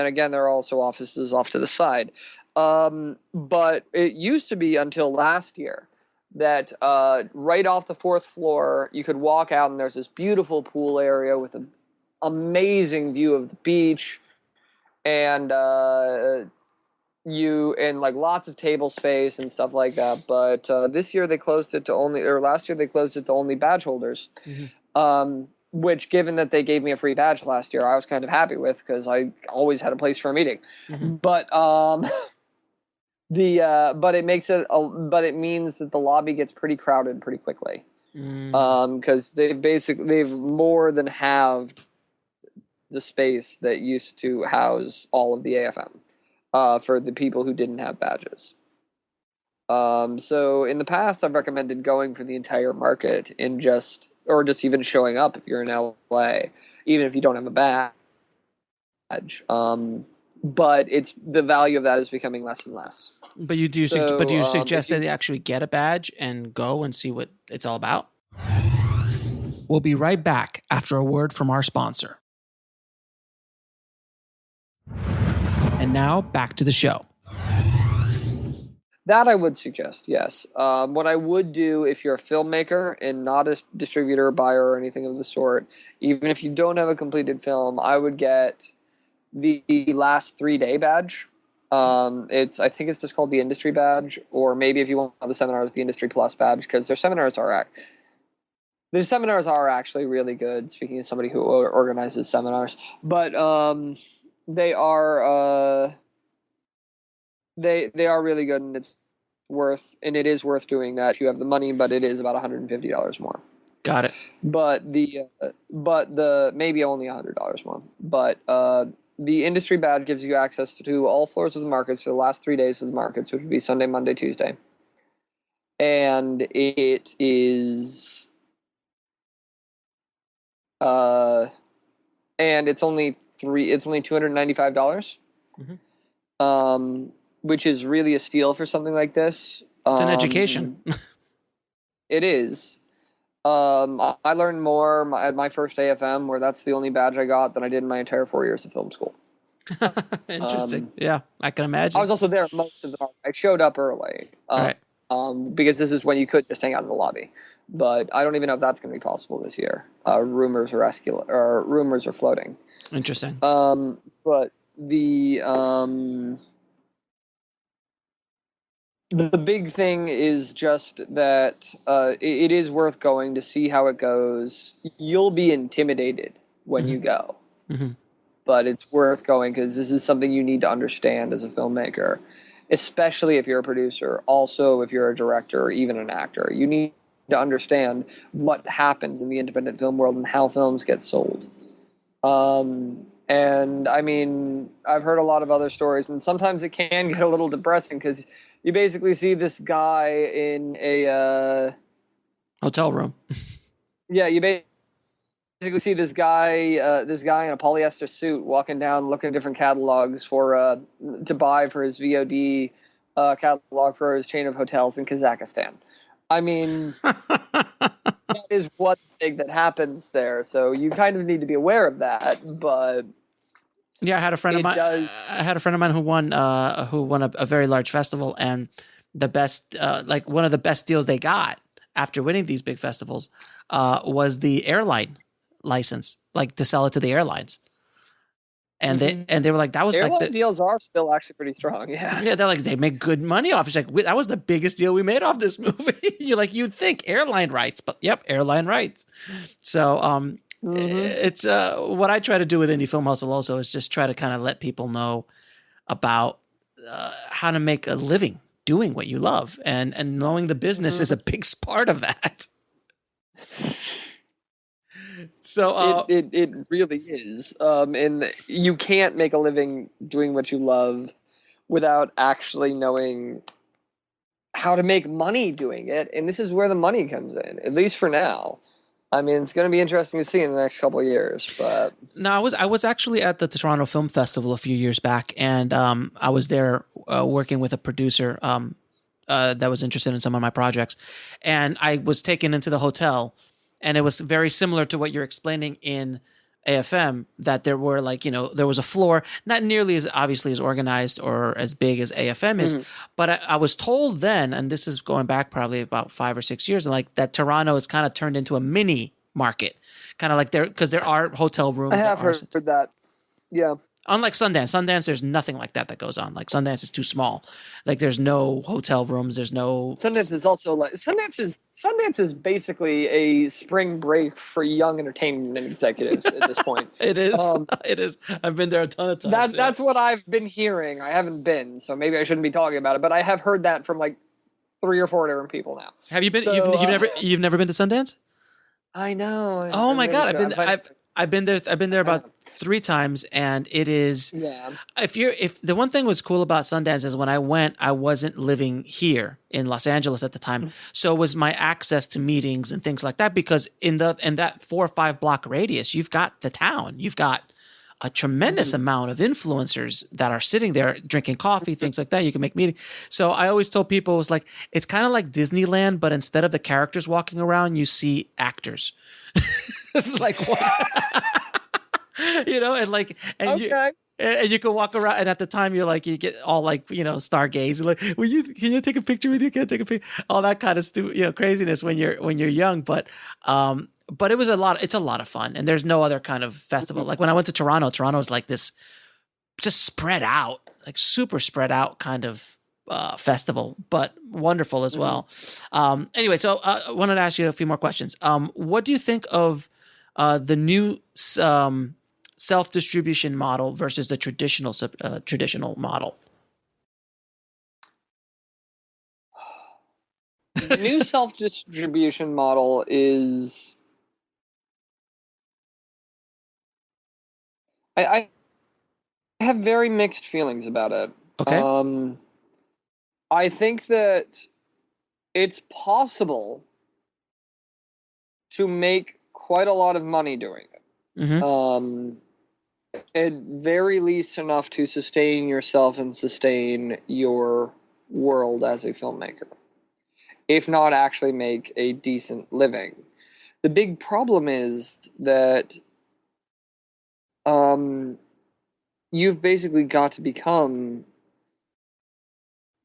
again, there are also offices off to the side. But it used to be until last year that right off the 4th floor, you could walk out and there's this beautiful pool area with an amazing view of the beach and like lots of table space and stuff like that. But last year they closed it to only badge holders. Mm-hmm. Which, given that they gave me a free badge last year, I was kind of happy with because I always had a place for a meeting. Mm-hmm. But it means that the lobby gets pretty crowded pretty quickly. because they've more than halved the space that used to house all of the AFM for the people who didn't have badges. So in the past, I've recommended going for the entire market or just even showing up if you're in LA, even if you don't have a badge. But the value of that is becoming less and less. But do you suggest that they actually get a badge and go and see what it's all about? We'll be right back after a word from our sponsor. And now back to the show. That I would suggest, yes. What I would do if you're a filmmaker and not a distributor, buyer, or anything of the sort, even if you don't have a completed film, I would get the last 3-day badge. I think it's just called the industry badge, or maybe if you want the seminars, the industry plus badge, because their seminars are actually really good. Speaking of somebody who organizes seminars, but they are really good, and it is worth doing that if you have the money, but it is about $150 more. Got it. But the maybe only $100 more. But the industry badge gives you access to all floors of the markets for the last 3 days of the markets, which would be Sunday, Monday, Tuesday. And it is and it's only $295. Mm-hmm. Which is really a steal for something like this. It's an education. It is. I learned more at my first AFM, where that's the only badge I got, than I did in my entire 4 years of film school. Interesting. Yeah, I can imagine. I was also there most of the time. I showed up early. Right. Because this is when you could just hang out in the lobby. But I don't even know if that's going to be possible this year. Rumors are floating. Interesting. But the big thing is just that it is worth going to see how it goes. You'll be intimidated when you go. Mm-hmm. But it's worth going because this is something you need to understand as a filmmaker, especially if you're a producer. Also, if you're a director or even an actor, you need to understand what happens in the independent film world and how films get sold. And I mean, I've heard a lot of other stories, and sometimes it can get a little depressing because you basically see this guy in a hotel room. Yeah, you basically see this guy in a polyester suit walking down, looking at different catalogs to buy for his VOD catalog for his chain of hotels in Kazakhstan. I mean, that is one thing that happens there. So you kind of need to be aware of that. But yeah, I had a friend of mine who won a very large festival, and the best, one of the best deals they got after winning these big festivals, was the airline license, to sell it to the airlines. And they were like, that was airline deals are still actually pretty strong. Yeah. Yeah. They're like, they make good money off. It's like, that was the biggest deal we made off this movie. You're like, you'd think airline rights, but yep, airline rights. So, it's what I try to do with Indie Film Hustle also is just try to kind of let people know about how to make a living doing what you love, and knowing the business is a big part of that. So it really is, and you can't make a living doing what you love without actually knowing how to make money doing it, and this is where the money comes in, at least for now. I mean, it's going to be interesting to see in the next couple of years. But no, I was actually at the Toronto Film Festival a few years back, and I was there working with a producer that was interested in some of my projects, and I was taken into the hotel. And it was very similar to what you're explaining in AFM, that there were there was a floor, not nearly as obviously as organized or as big as AFM is. But I was told then, and this is going back probably about 5 or 6 years, that Toronto has kind of turned into a mini market, kind of because there are hotel rooms. I have heard that. Yeah. Unlike Sundance, there's nothing like that goes on. Sundance is too small. There's no hotel rooms. There's no. Sundance is also Sundance is basically a spring break for young entertainment executives at this point. It is. It is. I've been there a ton of times. That's what I've been hearing. I haven't been, so maybe I shouldn't be talking about it. But I have heard that from 3 or 4 different people now. Have you been? So, You've never been to Sundance? I know. Oh my God! Really I've been there. I've been there about 3 times, and it is. Yeah. If the one thing was cool about Sundance is when I went, I wasn't living here in Los Angeles at the time, so it was my access to meetings and things like that. Because in that 4 or 5 block radius, you've got the town, you've got a tremendous amount of influencers that are sitting there drinking coffee, things like that. You can make meetings. So I always told people it was like, it's kind of like Disneyland, but instead of the characters walking around, you see actors. Like what? And you can walk around, and at the time you get all stargaze, like, can you take a picture with you? Can I take a picture? All that kind of stupid, craziness when you're young. But it was it's a lot of fun, and there's no other kind of festival. Like when I went to Toronto is like this just spread out, like super spread out kind of festival, but wonderful as well. Anyway, so I wanted to ask you a few more questions. What do you think of the new self-distribution model versus the traditional model? The new self-distribution model is, I have very mixed feelings about it. Okay. I think that it's possible to make quite a lot of money doing it. At very least enough to sustain yourself and sustain your world as a filmmaker, if not actually make a decent living. The big problem is that you've basically got to become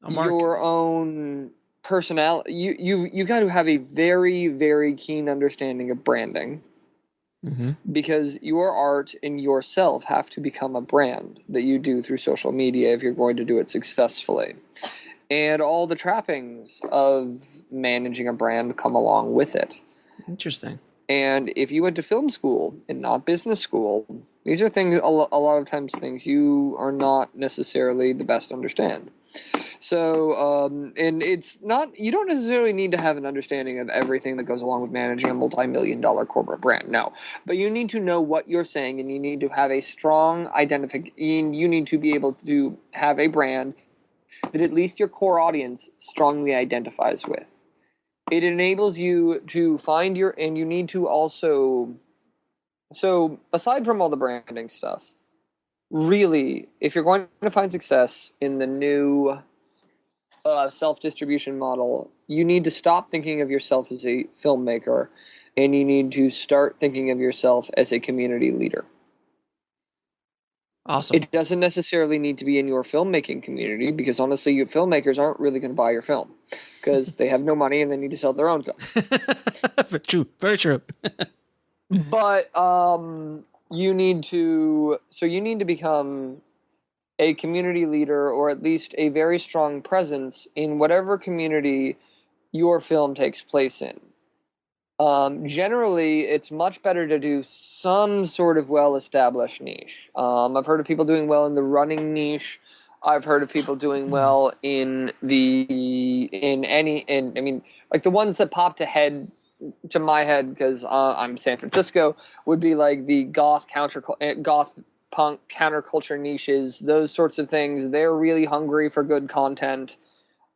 your own personality. You got to have a very, very keen understanding of branding. Because your art and yourself have to become a brand that you do through social media if you're going to do it successfully. And all the trappings of managing a brand come along with it. Interesting. And if you went to film school and not business school, these are things, a lot of times, things you are not necessarily the best to understand. So, and it's not, you don't necessarily need to have an understanding of everything that goes along with managing a multi-million-dollar corporate brand, no. But you need to know what you're saying, and you need to have a strong identification. You need to be able to have a brand that at least your core audience strongly identifies with. It enables you to find and you need to also, so aside from all the branding stuff, really, if you're going to find success in the new self-distribution model, you need to stop thinking of yourself as a filmmaker, and you need to start thinking of yourself as a community leader. Awesome. It doesn't necessarily need to be in your filmmaking community, because honestly, your filmmakers aren't really going to buy your film because they have no money and they need to sell their own film. True. Very true. But you need to become a community leader, or at least a very strong presence in whatever community your film takes place in. Generally, it's much better to do some sort of well-established niche. I've heard of people doing well in the running niche. I've heard of people doing well in the ones that popped to my head, because I'm San Francisco, would be like the goth punk counterculture niches, those sorts of things. They're really hungry for good content.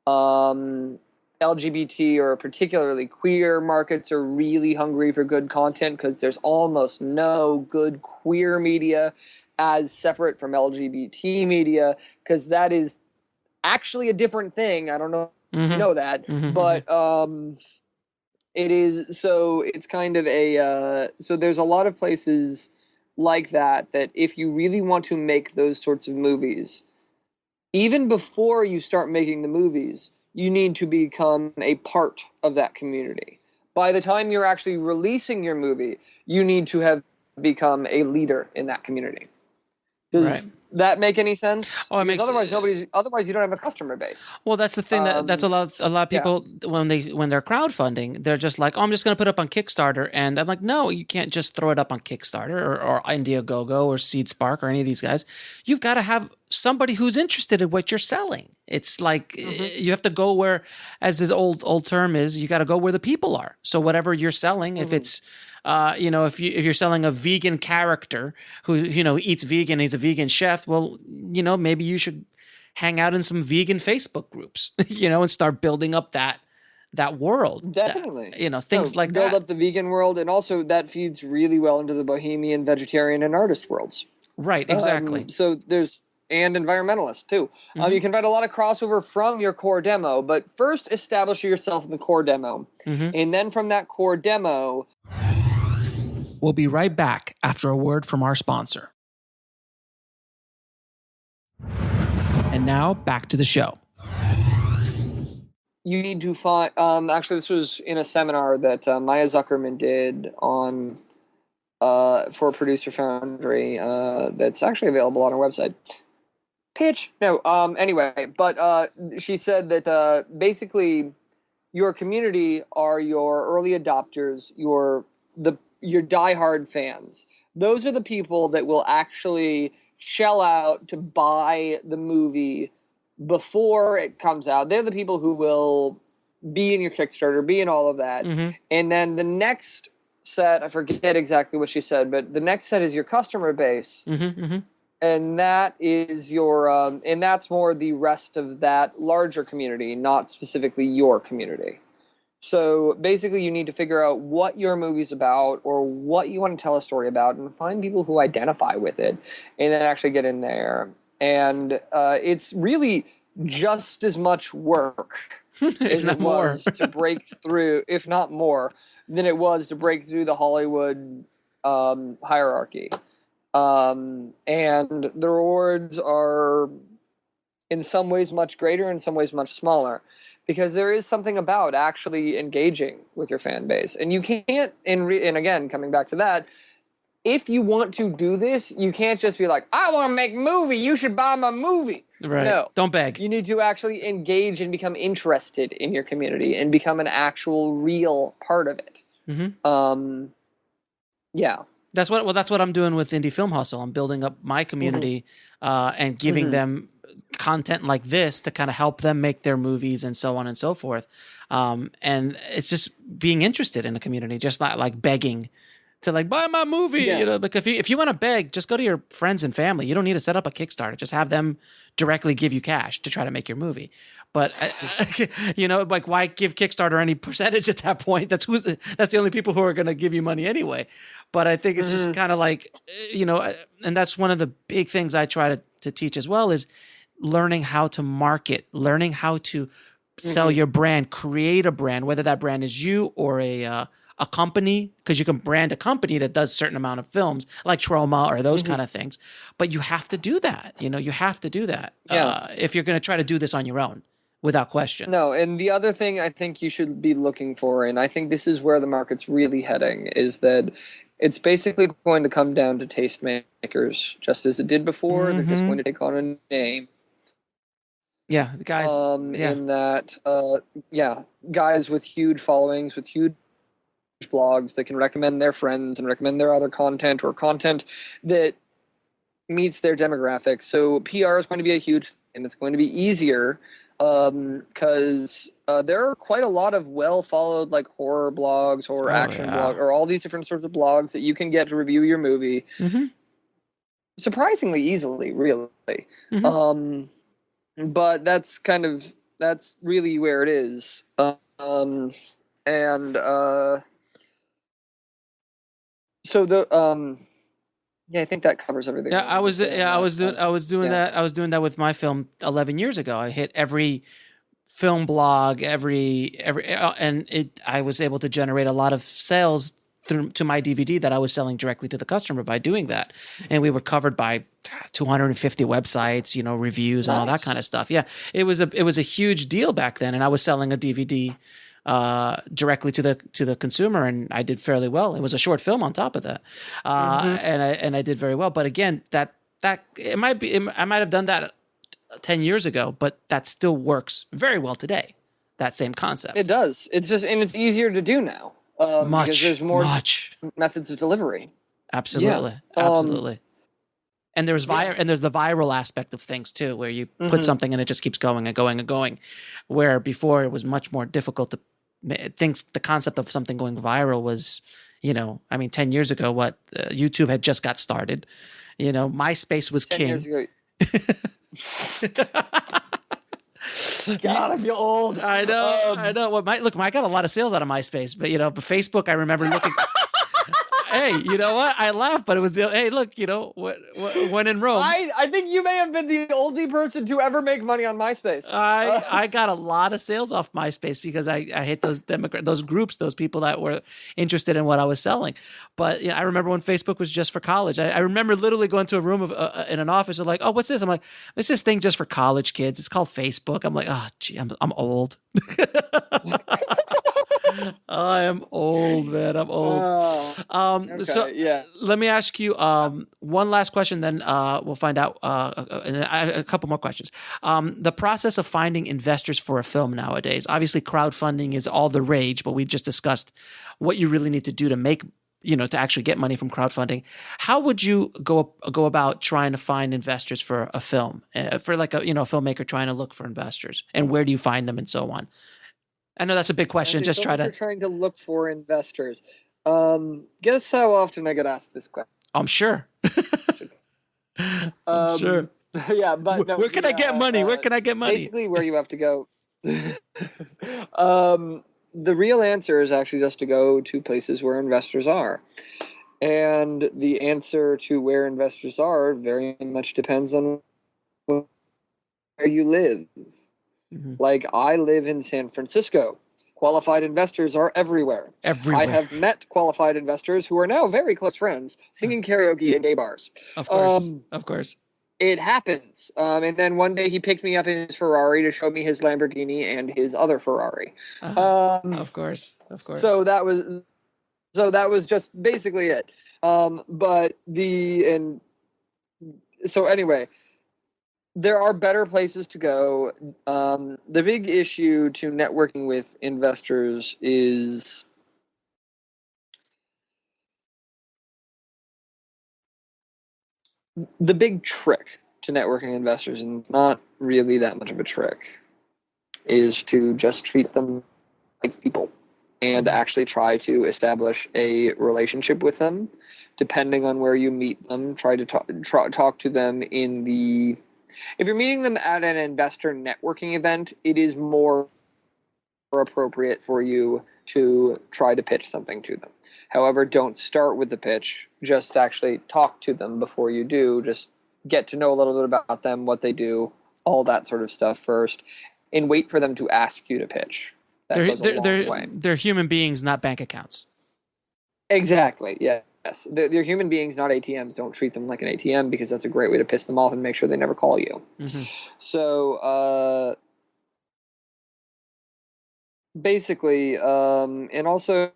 LGBT or particularly queer markets are really hungry for good content, because there's almost no good queer media as separate from LGBT media, because that is actually a different thing. I don't know if you know that, but it is. So it's kind of so there's a lot of places like that if you really want to make those sorts of movies, even before you start making the movies, you need to become a part of that community. By the time you're actually releasing your movie, you need to have become a leader in that community. Does that make any sense? Oh, it makes. Otherwise, you don't have a customer base. Well, that's the thing that's a lot of people when they're crowdfunding, they're just like, oh, I'm just going to put it up on Kickstarter, and I'm like, no, you can't just throw it up on Kickstarter or Indiegogo or SeedSpark or any of these guys. You've got to have somebody who's interested in what you're selling. It's like you have to go where, as this old term is, you got to go where the people are. So whatever you're selling, if it's if you're selling a vegan character who eats vegan, he's a vegan chef. Well, maybe you should hang out in some vegan Facebook groups, and start building up that world. Definitely, things like that. Build up the vegan world, and also that feeds really well into the bohemian, vegetarian, and artist worlds. Right, exactly. And environmentalists too. You can find a lot of crossover from your core demo, but first establish yourself in the core demo, and then from that core demo. We'll be right back after a word from our sponsor. And now back to the show. You need to find. Actually, this was in a seminar that Maya Zuckerman did on for Producer Foundry. That's actually available on our website. Pitch. No. Anyway, but she said that basically your community are your early adopters, your diehard fans. Those are the people that will actually shell out to buy the movie before it comes out. They're the people who will be in your Kickstarter, be in all of that. And then the next set, I forget exactly what she said, but the next set is your customer base. And that is your, and that's more the rest of that larger community, not specifically your community. So basically you need to figure out what your movie's about or what you want to tell a story about and find people who identify with it and then actually get in there. And it's really just as much work as it was to break through, if not more, than it was to break through the Hollywood hierarchy. And the rewards are in some ways much greater, in some ways much smaller. Because there is something about actually engaging with your fan base. And you can't, and again, coming back to that, if you want to do this, you can't just be like, I want to make a movie, you should buy my movie. Right. No. Don't beg. You need to actually engage and become interested in your community and become an actual real part of it. Yeah. That's what I'm doing with Indie Film Hustle. I'm building up my community and giving them content like this to kind of help them make their movies and so on and so forth. And it's just being interested in the community, just not like begging to like buy my movie. Yeah. Like if you want to beg, just go to your friends and family. You don't need to set up a Kickstarter. Just have them directly give you cash to try to make your movie. But like why give Kickstarter any percentage at that point? That's the only people who are going to give you money anyway. But I think it's just kind of like, and that's one of the big things I try to teach as well is learning how to market, learning how to sell your brand, create a brand, whether that brand is you or a company, because you can brand a company that does a certain amount of films like Trauma or those kind of things. But you have to do that. You have to do that if you're going to try to do this on your own, without question. No, and the other thing I think you should be looking for, and I think this is where the market's really heading, is that it's basically going to come down to Tastemakers, just as it did before. They're just going to take on a name. Yeah, guys. In that, guys with huge followings, with huge blogs that can recommend their friends and recommend their other content or content that meets their demographics. So PR is going to be a huge thing, and it's going to be easier because there are quite a lot of well-followed like horror blogs or action blogs or all these different sorts of blogs that you can get to review your movie surprisingly easily, really. But that's really where it is. So the I think that covers everything. Yeah, I was doing that. I was doing that with my film 11 years ago. I hit every film blog, I was able to generate a lot of sales to my DVD that I was selling directly to the customer by doing that. And we were covered by 250 websites, reviews and all that kind of stuff. Yeah, it was a huge deal back then. And I was selling a DVD directly to the consumer, and I did fairly well. It was a short film on top of that, and I did very well. But again, that that it might be, I might have done that 10 years ago, but that still works very well today. That same concept. It does. It's just, and it's easier to do now. Because there's more methods of delivery. Absolutely. Yeah. Absolutely. And there's and there's the viral aspect of things too, where you put something and it just keeps going and going and going. Where before it was much more difficult to the concept of something going viral was, 10 years ago, YouTube had just got started. MySpace was 10 king. 10 years ago. God, I feel old. I know. I know. Well, I got a lot of sales out of MySpace, but but Facebook, I remember looking. Hey, you know what? I laugh, but it was hey, look, when in Rome. I think you may have been the only person to ever make money on MySpace. I got a lot of sales off MySpace because I hit those groups, those people that were interested in what I was selling. But I remember when Facebook was just for college. I remember literally going to a room in an office and like, oh, what's this? I'm like, it's this thing just for college kids. It's called Facebook. I'm like, oh, gee, I'm old. I am old, man. I'm old. Okay, so let me ask you one last question, then we'll find out a couple more questions. The process of finding investors for a film nowadays. Obviously, crowdfunding is all the rage, but we just discussed what you really need to do to make, to actually get money from crowdfunding. How would you go about trying to find investors for a film, for like a filmmaker trying to look for investors, and where do you find them and so on? I know that's a big question. Just trying to look for investors. Guess how often I get asked this question? I'm sure. I'm sure. Yeah, but where can I get money? Where can I get money? Basically, where you have to go. The real answer is actually just to go to places where investors are, and the answer to where investors are very much depends on where you live. Mm-hmm. Like, I live in San Francisco. Qualified investors are everywhere. Everywhere. I have met qualified investors who are now very close friends singing karaoke in gay bars. Of course. Of course. It happens. And then one day he picked me up in his Ferrari to show me his Lamborghini and his other Ferrari. Of course. Of course. So that was just basically it. So anyway, there are better places to go. The big issue to networking with investors is the big trick to networking investors, and it's not really that much of a trick, is to just treat them like people and actually try to establish a relationship with them. Depending on where you meet them, try to talk to them if you're meeting them at an investor networking event, it is more appropriate for you to try to pitch something to them. However, don't start with the pitch. Just actually talk to them before you do. Just get to know a little bit about them, what they do, all that sort of stuff first, and wait for them to ask you to pitch. That goes a long way. They're human beings, not bank accounts. Exactly, yeah. Yes, they're human beings, not ATMs. Don't treat them like an ATM, because that's a great way to piss them off and make sure they never call you. Mm-hmm. So basically, and also,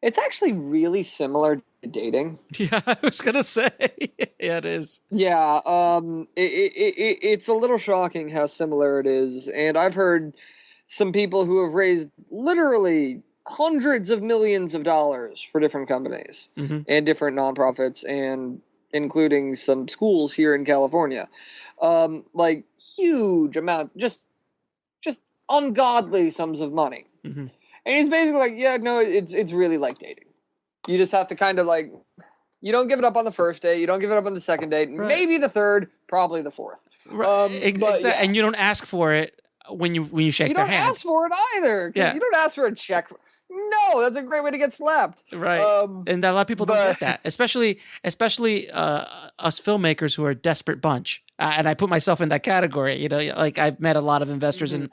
it's actually really similar to dating. Yeah, I was gonna say, yeah, it is. Yeah, it's a little shocking how similar it is, and I've heard some people who have raised literally hundreds of millions of dollars for different companies and different nonprofits, and including some schools here in California. Like huge amounts, just ungodly sums of money. Mm-hmm. And he's basically like, yeah, no, it's really like dating. You just have to kind of like, you don't give it up on the first date, you don't give it up on the second date, right. Maybe the third, probably the fourth. Right. Exactly. Yeah. And you don't ask for it when you shake their hand. You don't ask for it either. Yeah. You don't ask for a check. No, that's a great way to get slapped. Right. And a lot of people don't get that, especially us filmmakers who are a desperate bunch. And I put myself in that category. Like, I've met a lot of investors, and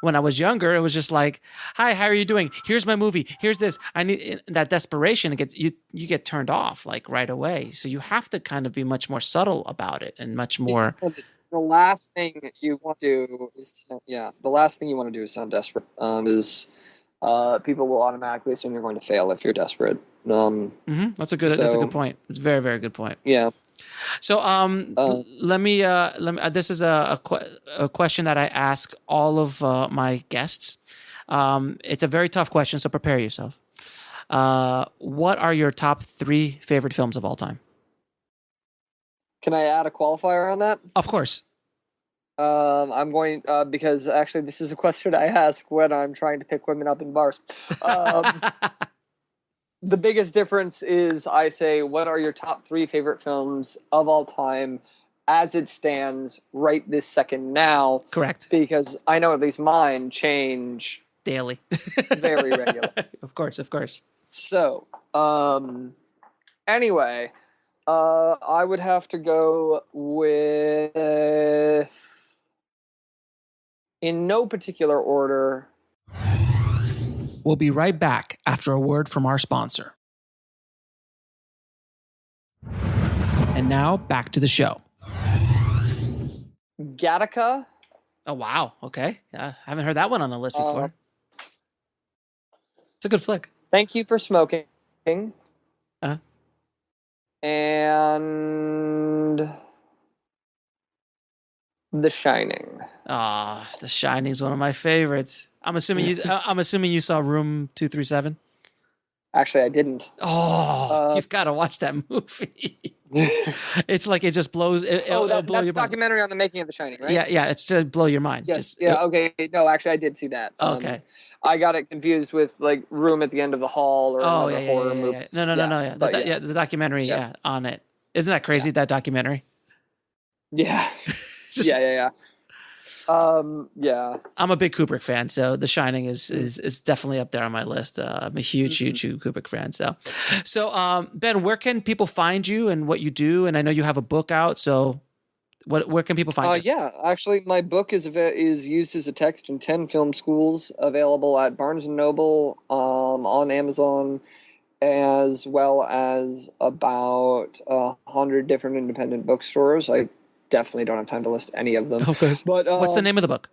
when I was younger, it was just like, "Hi, how are you doing? Here's my movie. Here's this." I need that desperation. You get turned off like right away. So you have to kind of be much more subtle about it, and much more. The last thing you want to do is sound desperate. People will automatically assume you're going to fail if you're desperate. That's a good point. It's a very, very good point. Yeah. So, let me. This is a question that I ask all of my guests. It's a very tough question, so prepare yourself. What are your top 3 favorite films of all time? Can I add a qualifier on that? Of course. I'm going because actually this is a question I ask when I'm trying to pick women up in bars. The biggest difference is I say, what are your top 3 favorite films of all time as it stands right this second now? Correct. Because I know at least mine change daily. Very regular. Of course. So, anyway, I would have to go with, in no particular order. We'll be right back after a word from our sponsor. And now back to the show. Gattaca. Oh, wow. Okay. I haven't heard that one on the list before. It's a good flick. Thank You for Smoking. Uh-huh. And The Shining. Ah, The Shining is one of my favorites. I'm assuming you saw Room 237. Actually, I didn't. Oh, you've got to watch that movie. It's like it just blows. It'll blow that's your a documentary on the making of The Shining, right? Yeah. It's to blow your mind. Yes. Okay. No, actually, I did see that. Okay. I got it confused with like Room at the End of the Hall or another horror movie. Yeah. No. Yeah. The documentary. Yeah. On it. Isn't that crazy? That documentary. Yeah. Yeah. Yeah. I'm a big Kubrick fan, so The Shining is definitely up there on my list. I'm a huge Kubrick fan. So Ben, where can people find you and what you do? And I know you have a book out, so where can people find you? Yeah, actually, my book is used as a text in 10 film schools, available at Barnes & Noble, on Amazon, as well as about 100 different independent bookstores. I definitely don't have time to list any of them. Of course. But what's the name of the book?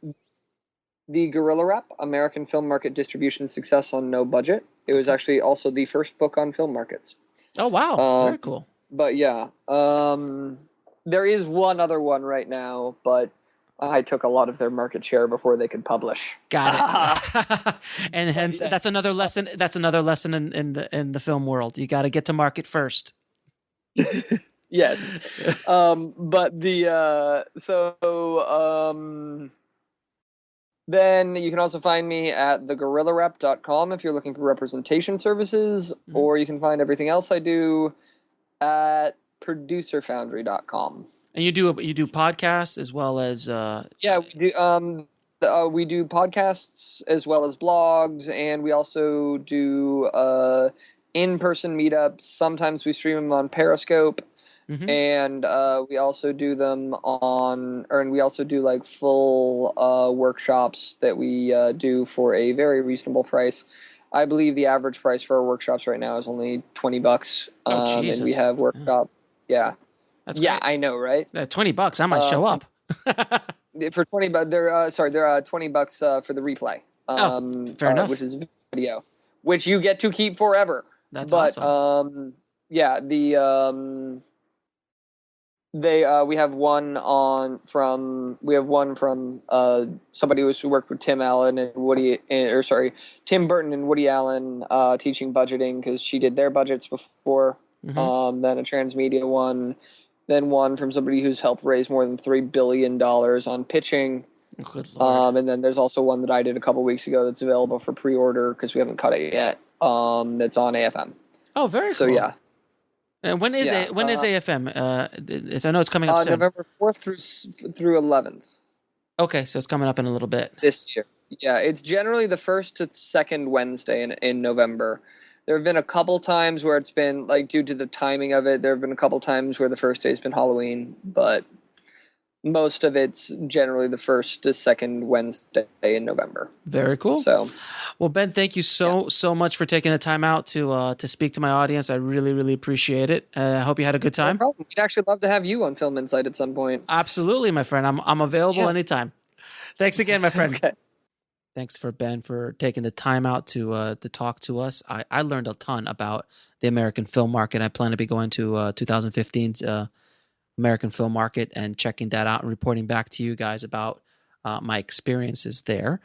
The Guerilla Rep, American Film Market Distribution Success on No Budget. It was actually also the first book on film markets. Oh, wow. Very cool. But yeah, there is one other one right now, but I took a lot of their market share before they could publish. Got it. And hence, that's another lesson. That's another lesson in the film world. You got to get to market first. Yes. But then you can also find me at theguerillarep.com if you're looking for representation services, or you can find everything else I do at producerfoundry.com. And you do podcasts as well as we do. We do podcasts as well as blogs, and we also do in-person meetups. Sometimes we stream them on Periscope. And we also do them we also do like full workshops that we do for a very reasonable price. I believe the average price for our workshops right now is only $20. Oh, Jesus. And we have workshop. Yeah. That's great. Great. I know, right? $20, I might show up. For $20, they're $20 for the replay. Fair enough. Which is video, which you get to keep forever. That's awesome. We have one from somebody who worked with Tim Burton and Woody Allen teaching budgeting, because she did their budgets before. Then a transmedia one, then one from somebody who's helped raise more than $3 billion on pitching. Good Lord. And then there's also one that I did a couple weeks ago that's available for pre-order because we haven't cut it yet. That's on AFM. Oh, very cool. So yeah. And when is AFM? I know it's coming up soon. November 4th through 11th. Okay, so it's coming up in a little bit. This year. Yeah, it's generally the first to second Wednesday in November. There have been a couple times where it's been, like, due to the timing of it, there have been a couple times where the first day's been Halloween, but most of it's generally the first to second Wednesday in November. Very cool. So, well, Ben, thank you so much for taking the time out to speak to my audience. I really, really appreciate it. I hope you had a good time. No problem. We'd actually love to have you on Film Insight at some point. Absolutely, my friend. I'm available anytime. Thanks again, my friend. Okay. Thanks for Ben for taking the time out to talk to us. I learned a ton about the American film market. I plan to be going to 2015's American film market and checking that out and reporting back to you guys about my experiences there.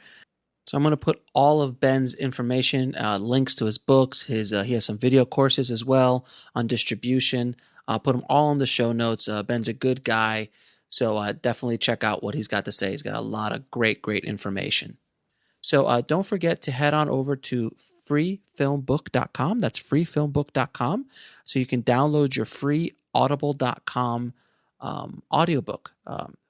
So I'm going to put all of Ben's information, links to his books, he has some video courses as well on distribution. I'll put them all in the show notes. Ben's a good guy, so definitely check out what he's got to say. He's got a lot of great information. So don't forget to head on over to freefilmbook.com. That's freefilmbook.com. So you can download your free audible.com audiobook.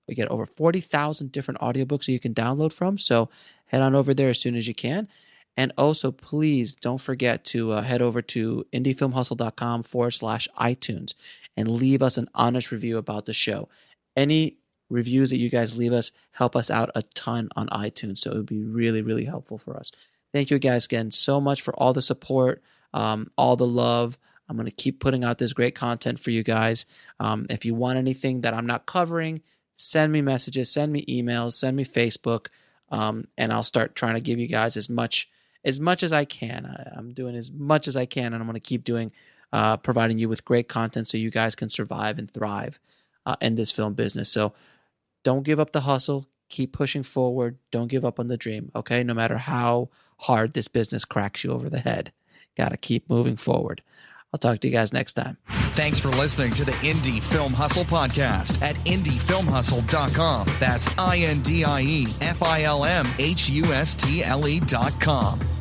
We get over 40,000 different audiobooks that you can download from. So head on over there as soon as you can. And also, please don't forget to head over to indiefilmhustle.com/iTunes and leave us an honest review about the show. Any reviews that you guys leave us help us out a ton on iTunes. So it would be really helpful for us. Thank you guys again so much for all the support, all the love. I'm going to keep putting out this great content for you guys. If you want anything that I'm not covering, send me messages, send me emails, send me Facebook, and I'll start trying to give you guys as much as I can. I'm doing as much as I can, and I'm going to keep doing, providing you with great content so you guys can survive and thrive in this film business. So don't give up the hustle. Keep pushing forward. Don't give up on the dream, okay? No matter how hard this business cracks you over the head. Got to keep moving forward. I'll talk to you guys next time. Thanks for listening to the Indie Film Hustle podcast at indiefilmhustle.com. That's INDIEFILMHUSTLE.com.